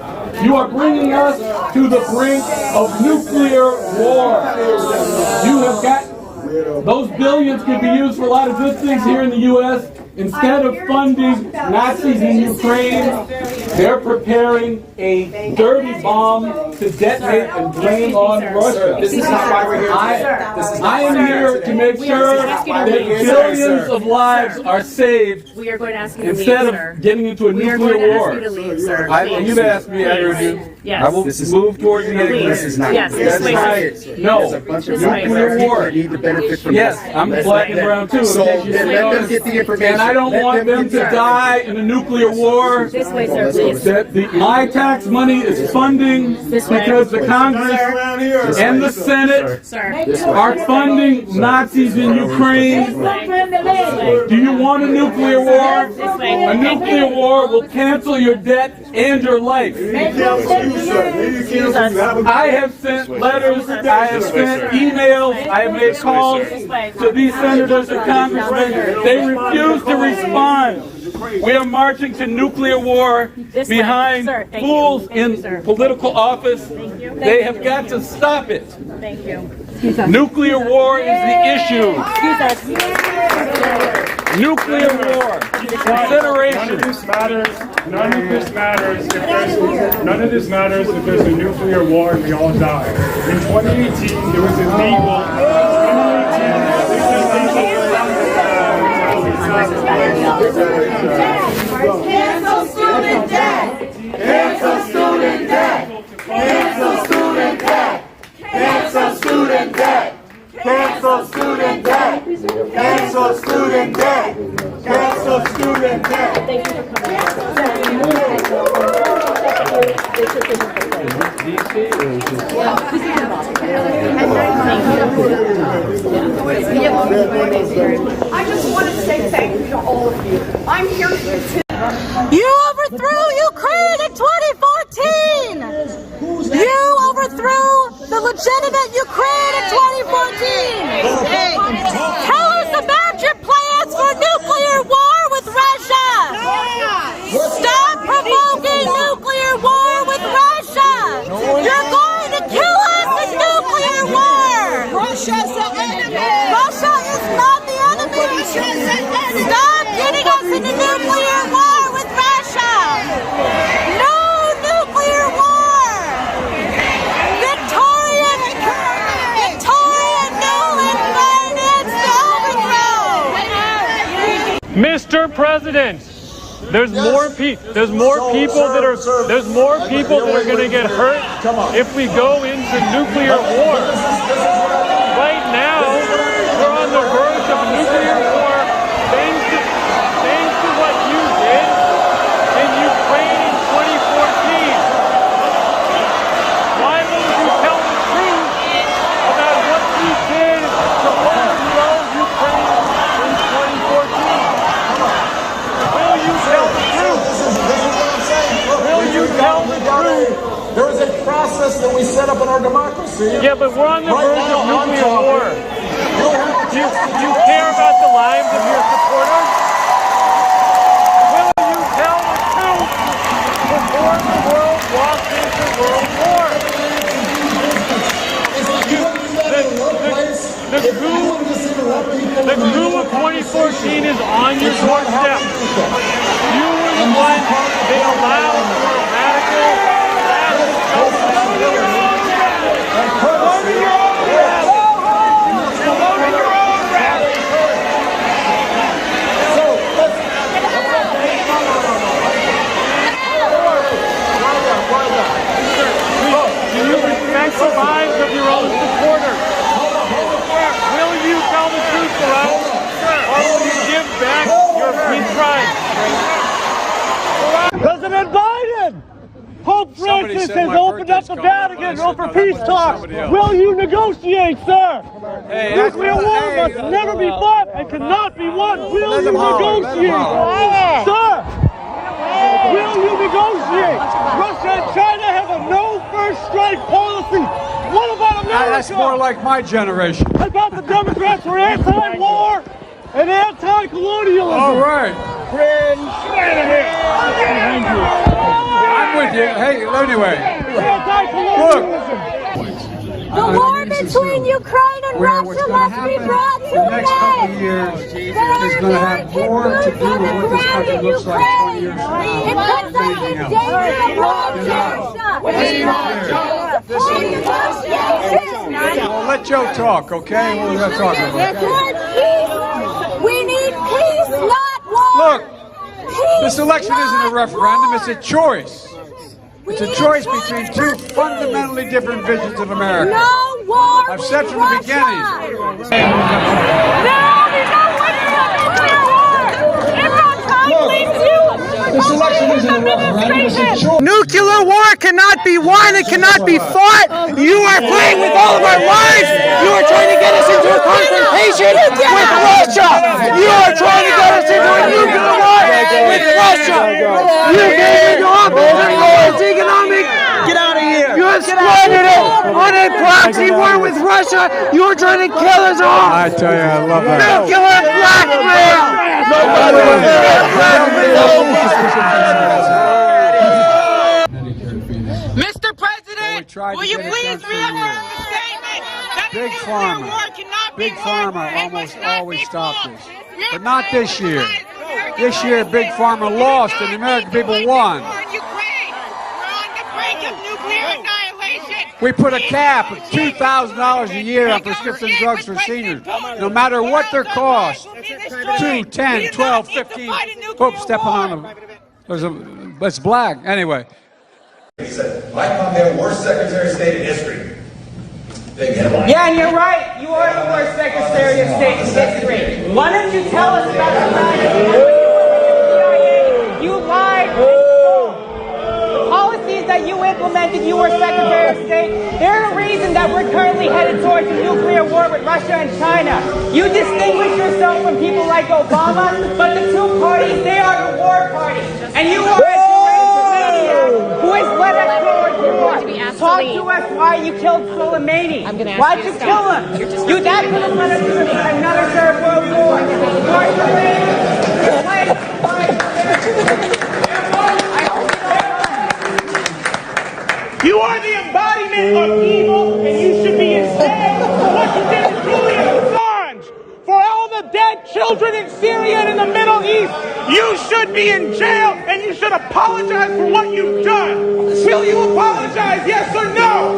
You are bringing us to the brink of nuclear war. You have got, those billions could be used for a lot of good things here in the U.S. Instead of funding Nazis in Ukraine, they're preparing a dirty bomb to detonate and blame on Russia. This is not why we're here today. I am here to make sure that billions of lives are saved instead of getting into a nuclear war. You've asked me, I heard you. Yes. I will move towards the end. This is not. Yes, That's right. No. Nuclear war. Need to benefit from Yes, I'm black and brown too. So then let them get the information. And I don't want them to die in a nuclear war. This way, sir, please. That my tax money is funding because the Congress and the Senate are funding Nazis in Ukraine. Do you want a nuclear war? A nuclear war will cancel your debt and your life. I have sent letters, I have sent emails, I have made calls to these senators and congressmen. They refuse to respond. We are marching to nuclear war behind fools in political office. They have got to stop it. Thank you. Nuclear war is the issue. Nuclear war. Consideration. None of this matters if there's a nuclear war and we all die. In 2018, it was illegal. Cancel student debt! Cancel student debt! Cancel student debt! Cancel student debt! Cancel student debt! Cancel student debt! Cancel student debt! I just want to say thank you to all of you. I'm here to... You overthrew Ukraine in 2014! You overthrew the legitimate Ukraine in 2014! Tell us about your plans for nuclear war with Russia! Stop provoking nuclear war with Russia! You're going to kill us in nuclear war! Russia's the enemy! Russia is not the enemy! Stop getting us into nuclear war with Russia! No nuclear war! Victorian Nuland financed the overthrow! Mr. President, there's more people that are going to get hurt if we go into nuclear war. Right now, we're on the verge of nuclear war thanks to what you did in Ukraine in 2014. Why won't you tell the truth about what you did to overthrow Ukraine in 2014? Will you tell the truth? Will you tell the truth? There is a process that we set up in our democracy. Yeah, but we're on the verge of nuclear war. Do you care about the lives of your supporters? Will you tell the truth before the world walks into world war? The coup of 2014 is on your doorstep. You were the one they allowed for a radical Do you respect the lives of your own supporters? Will you tell the truth to us, or will you give back your free pride? President Biden! Pope Francis has opened up the Vatican for peace talks. Will you negotiate, sir? Nuclear war must never be fought and cannot be won. Will you negotiate? Sir, will you negotiate? Russia and China have a no first strike policy. What about America? That's more like my generation. I thought the Democrats were anti-war and anti-colonialism. All right. Fringe. I'm with you. Hey, anyway. Look. The war between Ukraine and Russia must be brought to an end. Years is going to have more to do with what this country looks like 20 years from now. It puts us in danger of Well, let Joe talk, okay? We're going to talk about it. We need peace, not war. Look, this election isn't a referendum, it's a choice. It's a choice between two fundamentally different visions of America. No war. I've said from the beginning. This election isn't a referendum, it's a choice. Nuclear war cannot be won, it cannot be fought. You are playing with all of our lives. You are trying to get us into a confrontation with Russia. You are trying to get us into a nuclear war with Russia. You gave into office and it's economic. Get out of here. You have squandered it on a proxy war with Russia. You are trying to kill us all. I tell you, I love that. Nuclear blackmail. Mr. President, will you please reaffirm the statement that Big Pharma. Big Pharma almost always stopped this. But not this year. This year, Big Pharma lost and the American people won. We put a cap of $2,000 a year on prescription drugs for seniors, no matter what their cost. 2, 10, 12, 15. Oops, stepping on them. It's black. Anyway. He said, Mike Pompeo, worst Secretary of State in history. Big headline. Yeah, and you're right. You are the worst Secretary of State in history. Why don't you tell us about the fact that you lied? The policies that you implemented, you were Secretary of State. They're the reason that we're currently headed towards a nuclear war with Russia and China. You distinguish yourself from people like Obama, but the two parties, they are the war party. And you are a deranged maniac who has led us towards war. Talk to us why you killed Soleimani. Why'd you kill him? That could have led us to another third world war. You are the embodiment of evil, and you should be in jail for what you did to Julian Assange. For all the dead children in Syria and in the Middle East, you should be in jail, and you should apologize for what you've done. Will you apologize, yes or no?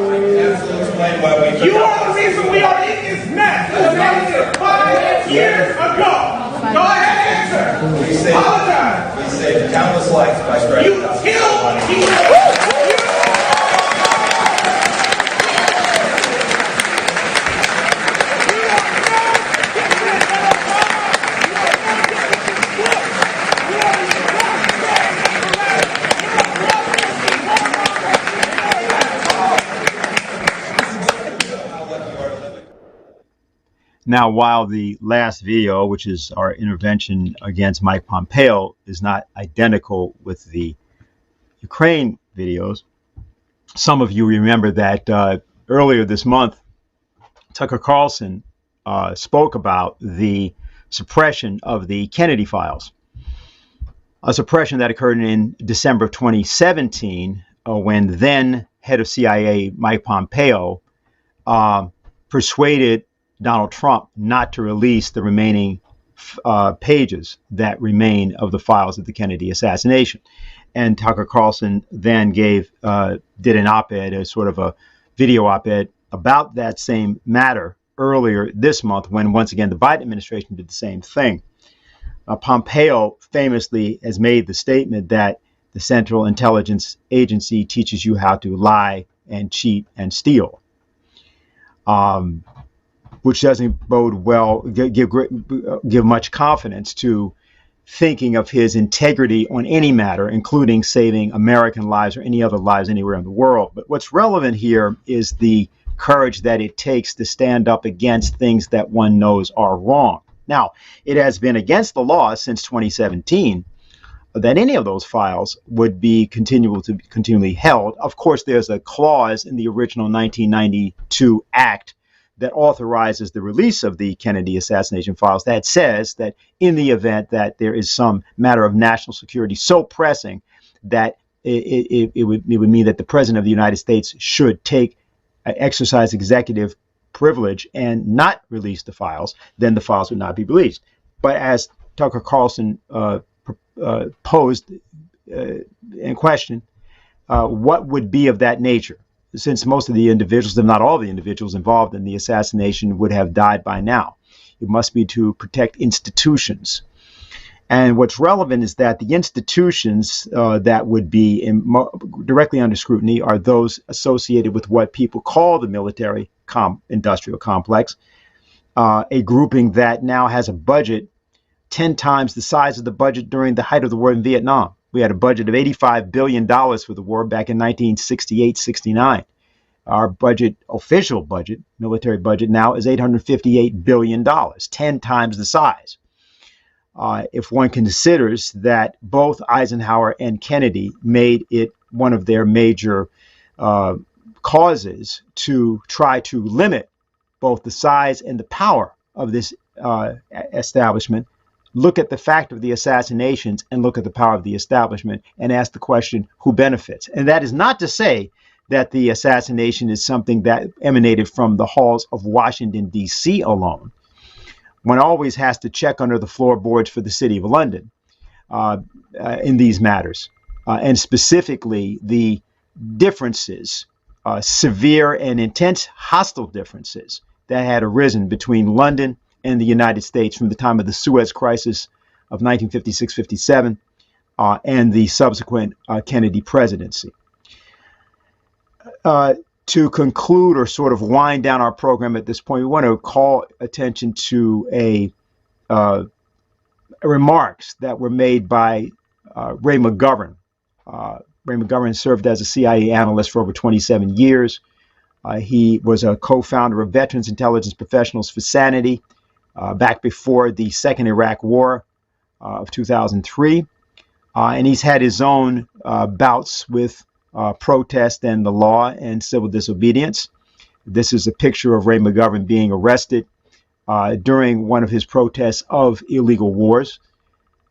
You are the reason we are in this mess. It was 5 years ago. Go ahead, answer. Apologize. We saved countless lives by striking. You killed people. Now, while the last video, which is our intervention against Mike Pompeo, is not identical with the Ukraine videos, some of you remember that earlier this month, Tucker Carlson spoke about the suppression of the Kennedy files, a suppression that occurred in December of 2017 when then head of CIA Mike Pompeo persuaded Donald Trump not to release the remaining pages that remain of the files of the Kennedy assassination. And Tucker Carlson then did an op-ed, a sort of a video op-ed about that same matter earlier this month, when once again the Biden administration did the same thing. Pompeo famously has made the statement that the Central Intelligence Agency teaches you how to lie and cheat and steal. Which doesn't bode well, give much confidence to thinking of his integrity on any matter, including saving American lives or any other lives anywhere in the world. But what's relevant here is the courage that it takes to stand up against things that one knows are wrong. Now, it has been against the law since 2017 that any of those files would be continually held. Of course, there's a clause in the original 1992 Act that authorizes the release of the Kennedy assassination files that says that in the event that there is some matter of national security so pressing that it would mean that the President of the United States should exercise executive privilege and not release the files, then the files would not be released. But as Tucker Carlson posed in question, what would be of that nature? Since most of the individuals, if not all the individuals involved in the assassination would have died by now. It must be to protect institutions. And what's relevant is that the institutions that would be directly under scrutiny are those associated with what people call the military industrial complex, a grouping that now has a budget 10 times the size of the budget during the height of the war in Vietnam. We had a budget of $85 billion for the war back in 1968-69. Our budget, official budget, military budget now is $858 billion, 10 times the size. If one considers that both Eisenhower and Kennedy made it one of their major causes to try to limit both the size and the power of this establishment, look at the fact of the assassinations and look at the power of the establishment and ask the question, who benefits? And that is not to say that the assassination is something that emanated from the halls of Washington, D.C. alone. One always has to check under the floorboards for the City of London in these matters, and specifically the differences, severe and intense hostile differences that had arisen between London and the United States from the time of the Suez Crisis of 1956-57 and the subsequent Kennedy presidency. To conclude or sort of wind down our program at this point, we want to call attention to remarks that were made by Ray McGovern. Ray McGovern served as a CIA analyst for over 27 years. He was a co-founder of Veterans Intelligence Professionals for Sanity back before the Second Iraq War of 2003. And he's had his own bouts with protest and the law and civil disobedience. This is a picture of Ray McGovern being arrested during one of his protests of illegal wars.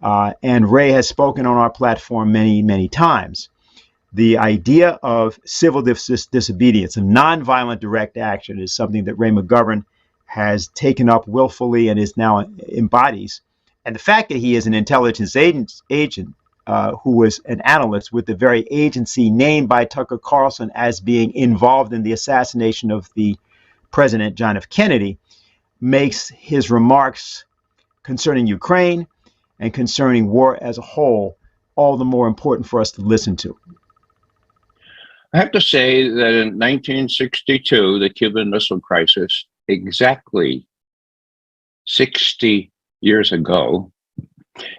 And Ray has spoken on our platform many, many times. The idea of civil disobedience, of nonviolent direct action, is something that Ray McGovern has taken up willfully and is now embodies. And the fact that he is an intelligence agent who was an analyst with the very agency named by Tucker Carlson as being involved in the assassination of the President John F. Kennedy makes his remarks concerning Ukraine and concerning war as a whole all the more important for us to listen to. I have to say that in 1962, the Cuban Missile Crisis, exactly 60 years ago,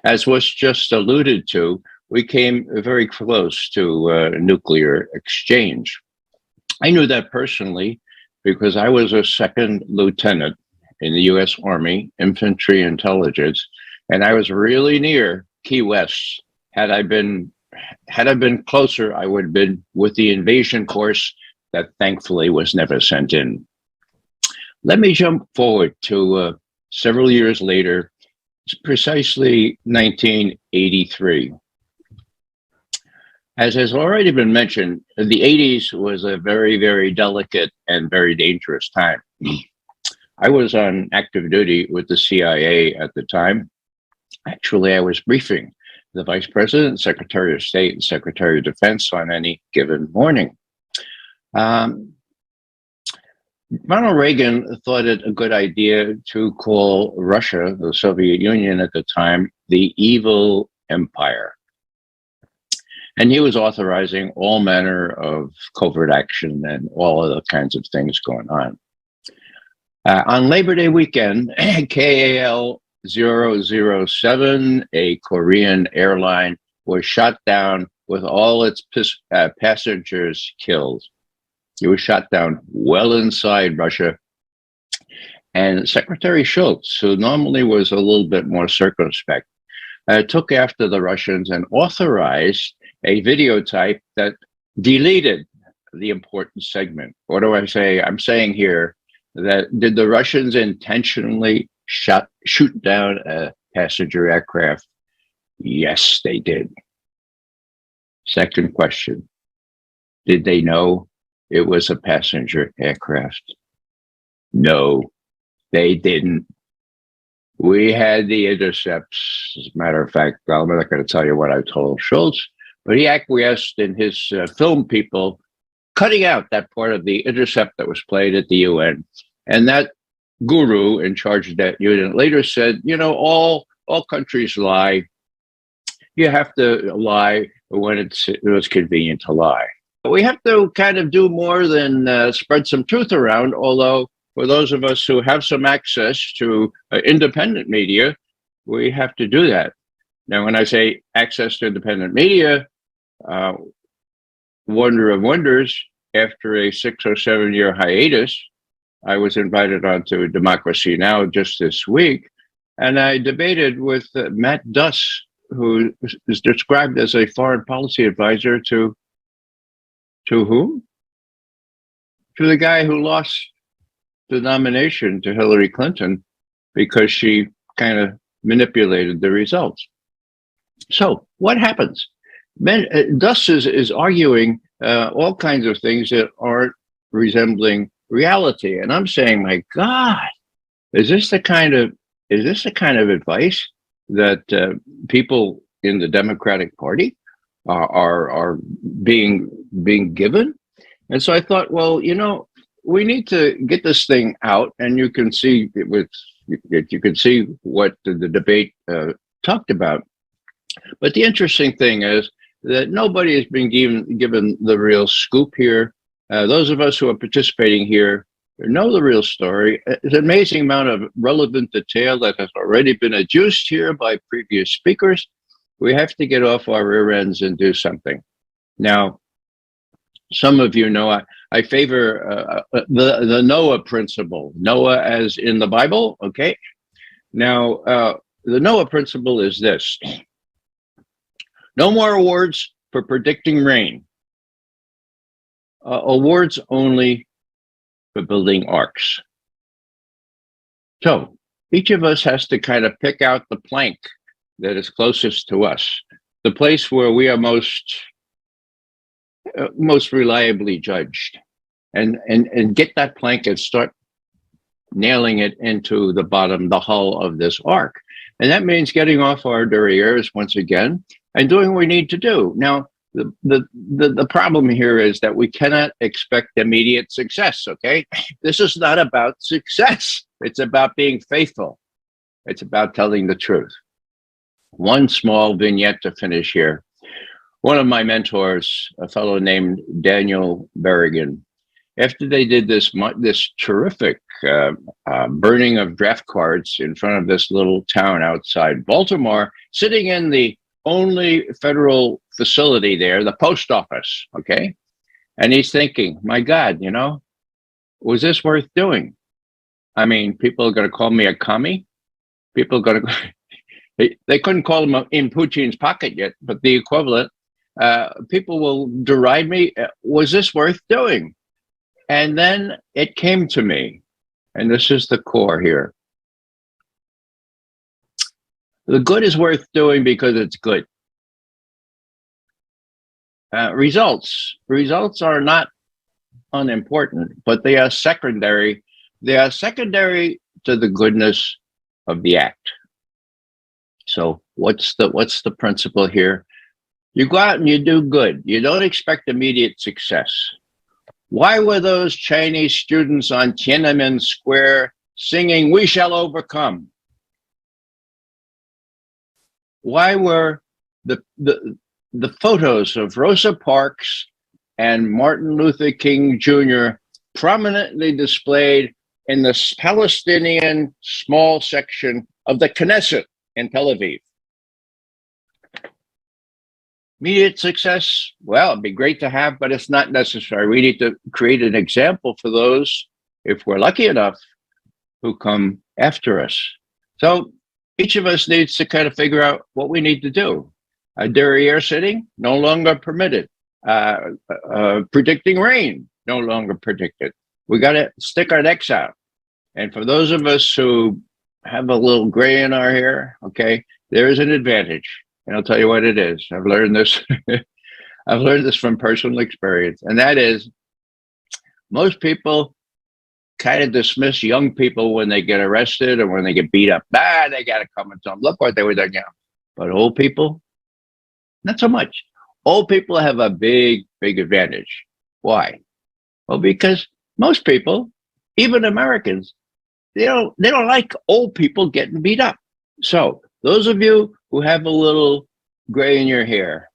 as was just alluded to, we came very close to nuclear exchange. I knew that personally because I was a second lieutenant in the U.S. Army Infantry Intelligence, and I was really near Key West. Had I been closer, I would have been with the invasion force that thankfully was never sent in. Let me jump forward to several years later, precisely 1983. As has already been mentioned, the 80s was a very, very delicate and very dangerous time. I was on active duty with the CIA at the time. Actually, I was briefing the Vice President, Secretary of State, and Secretary of Defense on any given morning. Ronald Reagan thought it a good idea to call Russia, the Soviet Union at the time, the evil empire. And he was authorizing all manner of covert action and all other kinds of things going on. On Labor Day weekend, KAL 007, a Korean airline, was shot down with all its passengers killed. It was shot down well inside Russia. And Secretary Schultz, who normally was a little bit more circumspect, took after the Russians and authorized a videotape that deleted the important segment. What do I say? I'm saying here that did the Russians intentionally shoot down a passenger aircraft? Yes, they did. Second question, did they know it was a passenger aircraft? No, they didn't. We had the intercepts. As a matter of fact, I'm not going to tell you what I told Schultz, but he acquiesced in his film people cutting out that part of the intercept that was played at the UN. And that guru in charge of that unit later said, you know, all countries lie. You have to lie when it was convenient to lie. But we have to kind of do more than spread some truth around, although for those of us who have some access to independent media, we have to do that. Now, when I say access to independent media, wonder of wonders, after a 6 or 7 year hiatus, I was invited onto Democracy Now! Just this week, and I debated with Matt Duss, who is described as a foreign policy advisor to whom? To the guy who lost the nomination to Hillary Clinton because she kind of manipulated the results. So what happens? Duss is arguing all kinds of things that aren't resembling reality, and I'm saying, my God, is this the kind of advice that people in the Democratic Party are being given? And so I thought, well, you know, we need to get this thing out, and you can see what the debate talked about. But the interesting thing is that nobody has been given the real scoop here. Those of us who are participating here know the real story. It's an amazing amount of relevant detail that has already been adduced here by previous speakers. We have to get off our rear ends and do something. Now, some of you know I favor the Noah principle. Noah as in the Bible, okay? Now, the Noah principle is this. No more awards for predicting rain. Awards only for building arcs. So each of us has to kind of pick out the plank that is closest to us, the place where we are most reliably judged, and get that plank and start nailing it into the bottom, the hull of this arc. And that means getting off our derrieres once again and doing what we need to do. Now, the problem here is that we cannot expect immediate success, okay? This is not about success. It's about being faithful. It's about telling the truth. One small vignette to finish here. One of my mentors, a fellow named Daniel Berrigan, after they did this terrific burning of draft cards in front of this little town outside Baltimore, sitting in the only federal facility there, the post office, okay? And he's thinking, my God, you know, was this worth doing? I mean, people are going to call me a commie. People are going to, they couldn't call him in Putin's pocket yet, but the equivalent. People will deride me. Was this worth doing? And then it came to me, and this is the core here. The good is worth doing because it's good. Results are not unimportant, but they are secondary. They are secondary to the goodness of the act. So what's the principle here? You go out and you do good. You don't expect immediate success. Why were those Chinese students on Tiananmen Square singing, "We shall overcome"? Why were the photos of Rosa Parks and Martin Luther King Jr. prominently displayed in the Palestinian small section of the Knesset in Tel Aviv. Immediate success, well, it'd be great to have, but it's not necessary. We need to create an example for those, if we're lucky enough, who come after us. So each of us needs to kind of figure out what we need to do. Derriere sitting, no longer permitted. Predicting rain, no longer predicted. We got to stick our necks out. And for those of us who have a little gray in our hair, okay, there is an advantage. And I'll tell you what it is. I've learned this. I've learned this from personal experience. And that is, most people kind of dismiss young people when they get arrested or when they get beat up. They got to come and tell them, look what they were doing now. But old people, not so much. Old people have a big, big advantage. Why? Well, because most people, even Americans, they don't like old people getting beat up. So those of you who have a little gray in your hair,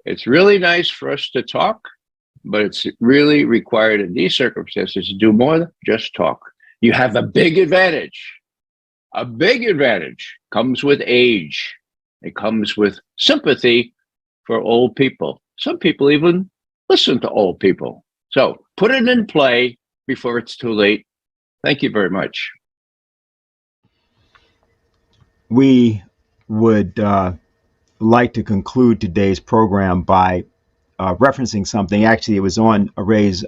it's really nice for us to talk, but it's really required in these circumstances to do more than just talk. You have a big advantage. A big advantage comes with age. It comes with sympathy for old people. Some people even listen to old people. So put it in play before it's too late. Thank you very much. We would like to conclude today's program by referencing something. Actually, it was on Ray's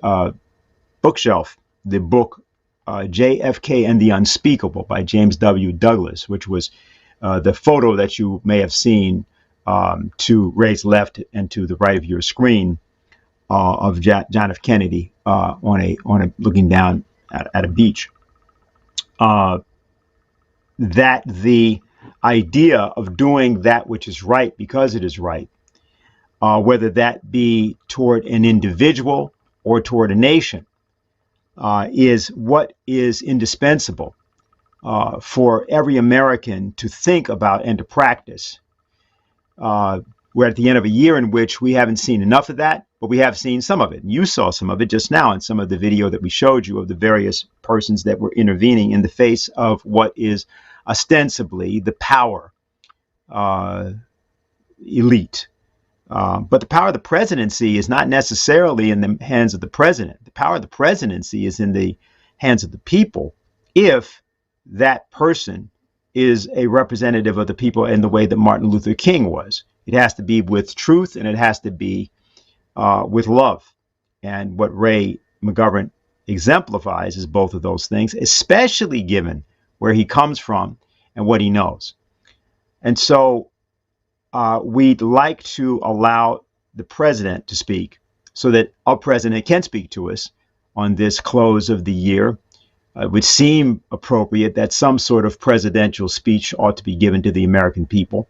bookshelf, the book JFK and the Unspeakable by James W. Douglas, which was the photo that you may have seen to Ray's left and to the right of your screen of John F. Kennedy on a looking down at a beach. That the idea of doing that which is right because it is right, whether that be toward an individual or toward a nation, is what is indispensable for every American to think about and to practice. We're at the end of a year in which we haven't seen enough of that, but we have seen some of it. And you saw some of it just now in some of the video that we showed you of the various persons that were intervening in the face of what is ostensibly the power elite. But the power of the presidency is not necessarily in the hands of the president. The power of the presidency is in the hands of the people if that person is a representative of the people in the way that Martin Luther King was. It has to be with truth and it has to be with love. And what Ray McGovern exemplifies is both of those things, especially given where he comes from and what he knows. And so we'd like to allow the president to speak so that our president can speak to us on this close of the year. It would seem appropriate that some sort of presidential speech ought to be given to the American people.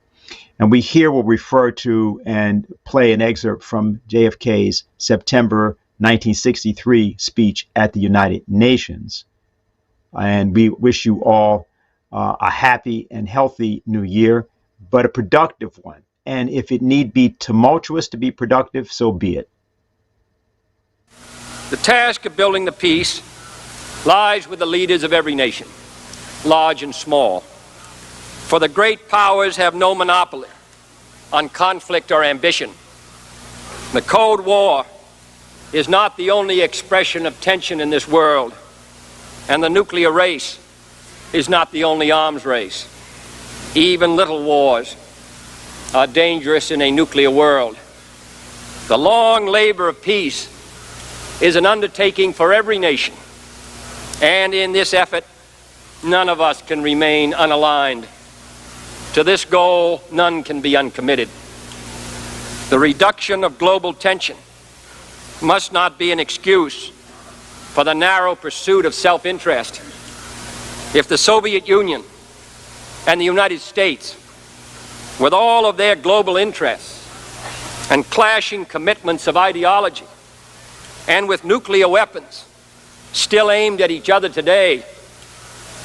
And we here will refer to and play an excerpt from JFK's September 1963 speech at the United Nations. And we wish you all a happy and healthy new year, but a productive one. And if it need be tumultuous to be productive, so be it. The task of building the peace lies with the leaders of every nation, large and small. For the great powers have no monopoly on conflict or ambition. The Cold War is not the only expression of tension in this world, and the nuclear race is not the only arms race. Even little wars are dangerous in a nuclear world. The long labor of peace is an undertaking for every nation, and in this effort, none of us can remain unaligned. To this goal, none can be uncommitted. The reduction of global tension must not be an excuse for the narrow pursuit of self-interest. If the Soviet Union and the United States, with all of their global interests and clashing commitments of ideology, and with nuclear weapons still aimed at each other today,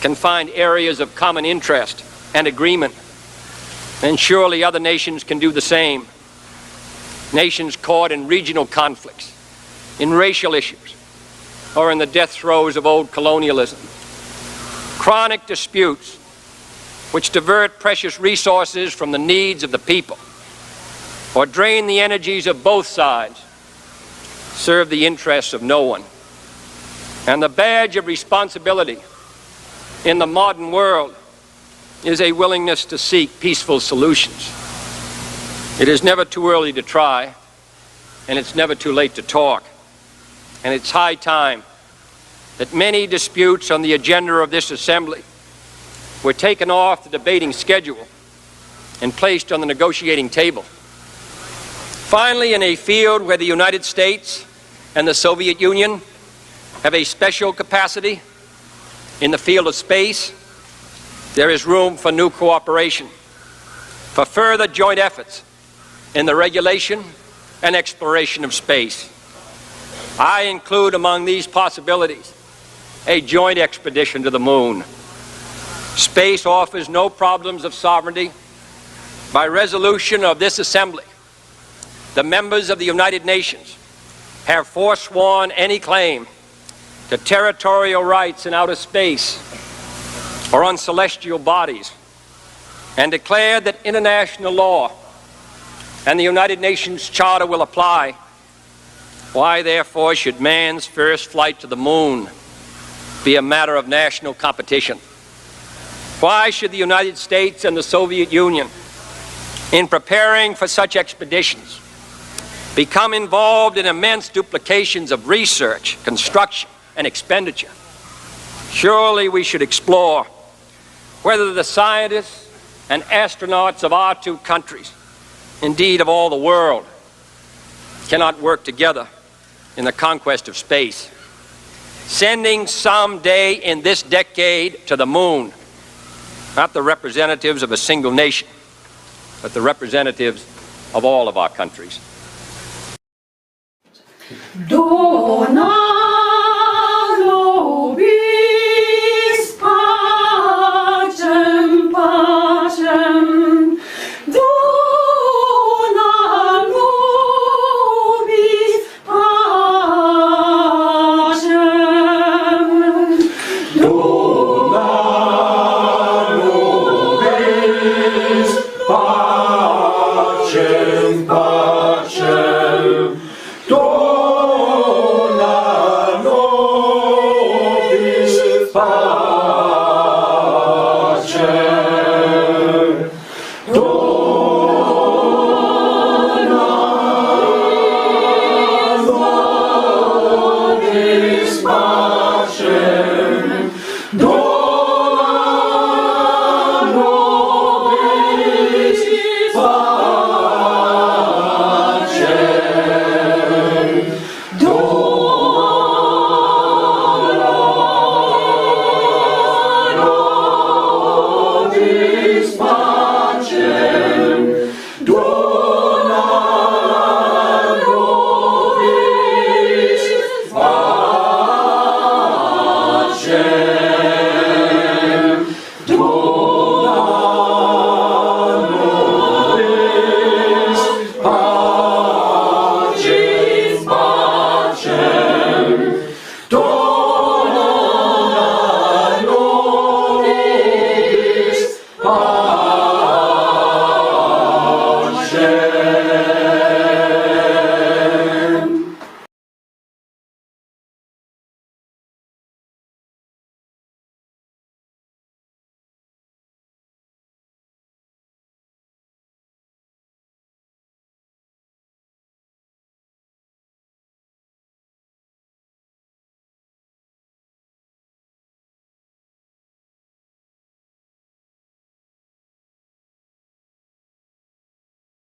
can find areas of common interest and agreement, then surely other nations can do the same. Nations caught in regional conflicts, in racial issues, or in the death throes of old colonialism. Chronic disputes which divert precious resources from the needs of the people, or drain the energies of both sides, serve the interests of no one. And the badge of responsibility in the modern world is a willingness to seek peaceful solutions. It is never too early to try, and it's never too late to talk. And it's high time that many disputes on the agenda of this assembly were taken off the debating schedule and placed on the negotiating table. Finally, in a field where the United States and the Soviet Union have a special capacity, in the field of space, there is room for new cooperation, for further joint efforts in the regulation and exploration of space. I include among these possibilities a joint expedition to the moon. Space offers no problems of sovereignty. By resolution of this assembly, the members of the United Nations have forsworn any claim to territorial rights in outer space or on celestial bodies, and declared that international law and the United Nations Charter will apply. Why, therefore, should man's first flight to the moon be a matter of national competition? Why should the United States and the Soviet Union, in preparing for such expeditions, become involved in immense duplications of research, construction, and expenditure? Surely we should explore whether the scientists and astronauts of our two countries, indeed of all the world, cannot work together in the conquest of space, sending someday in this decade to the moon, not the representatives of a single nation, but the representatives of all of our countries. Do not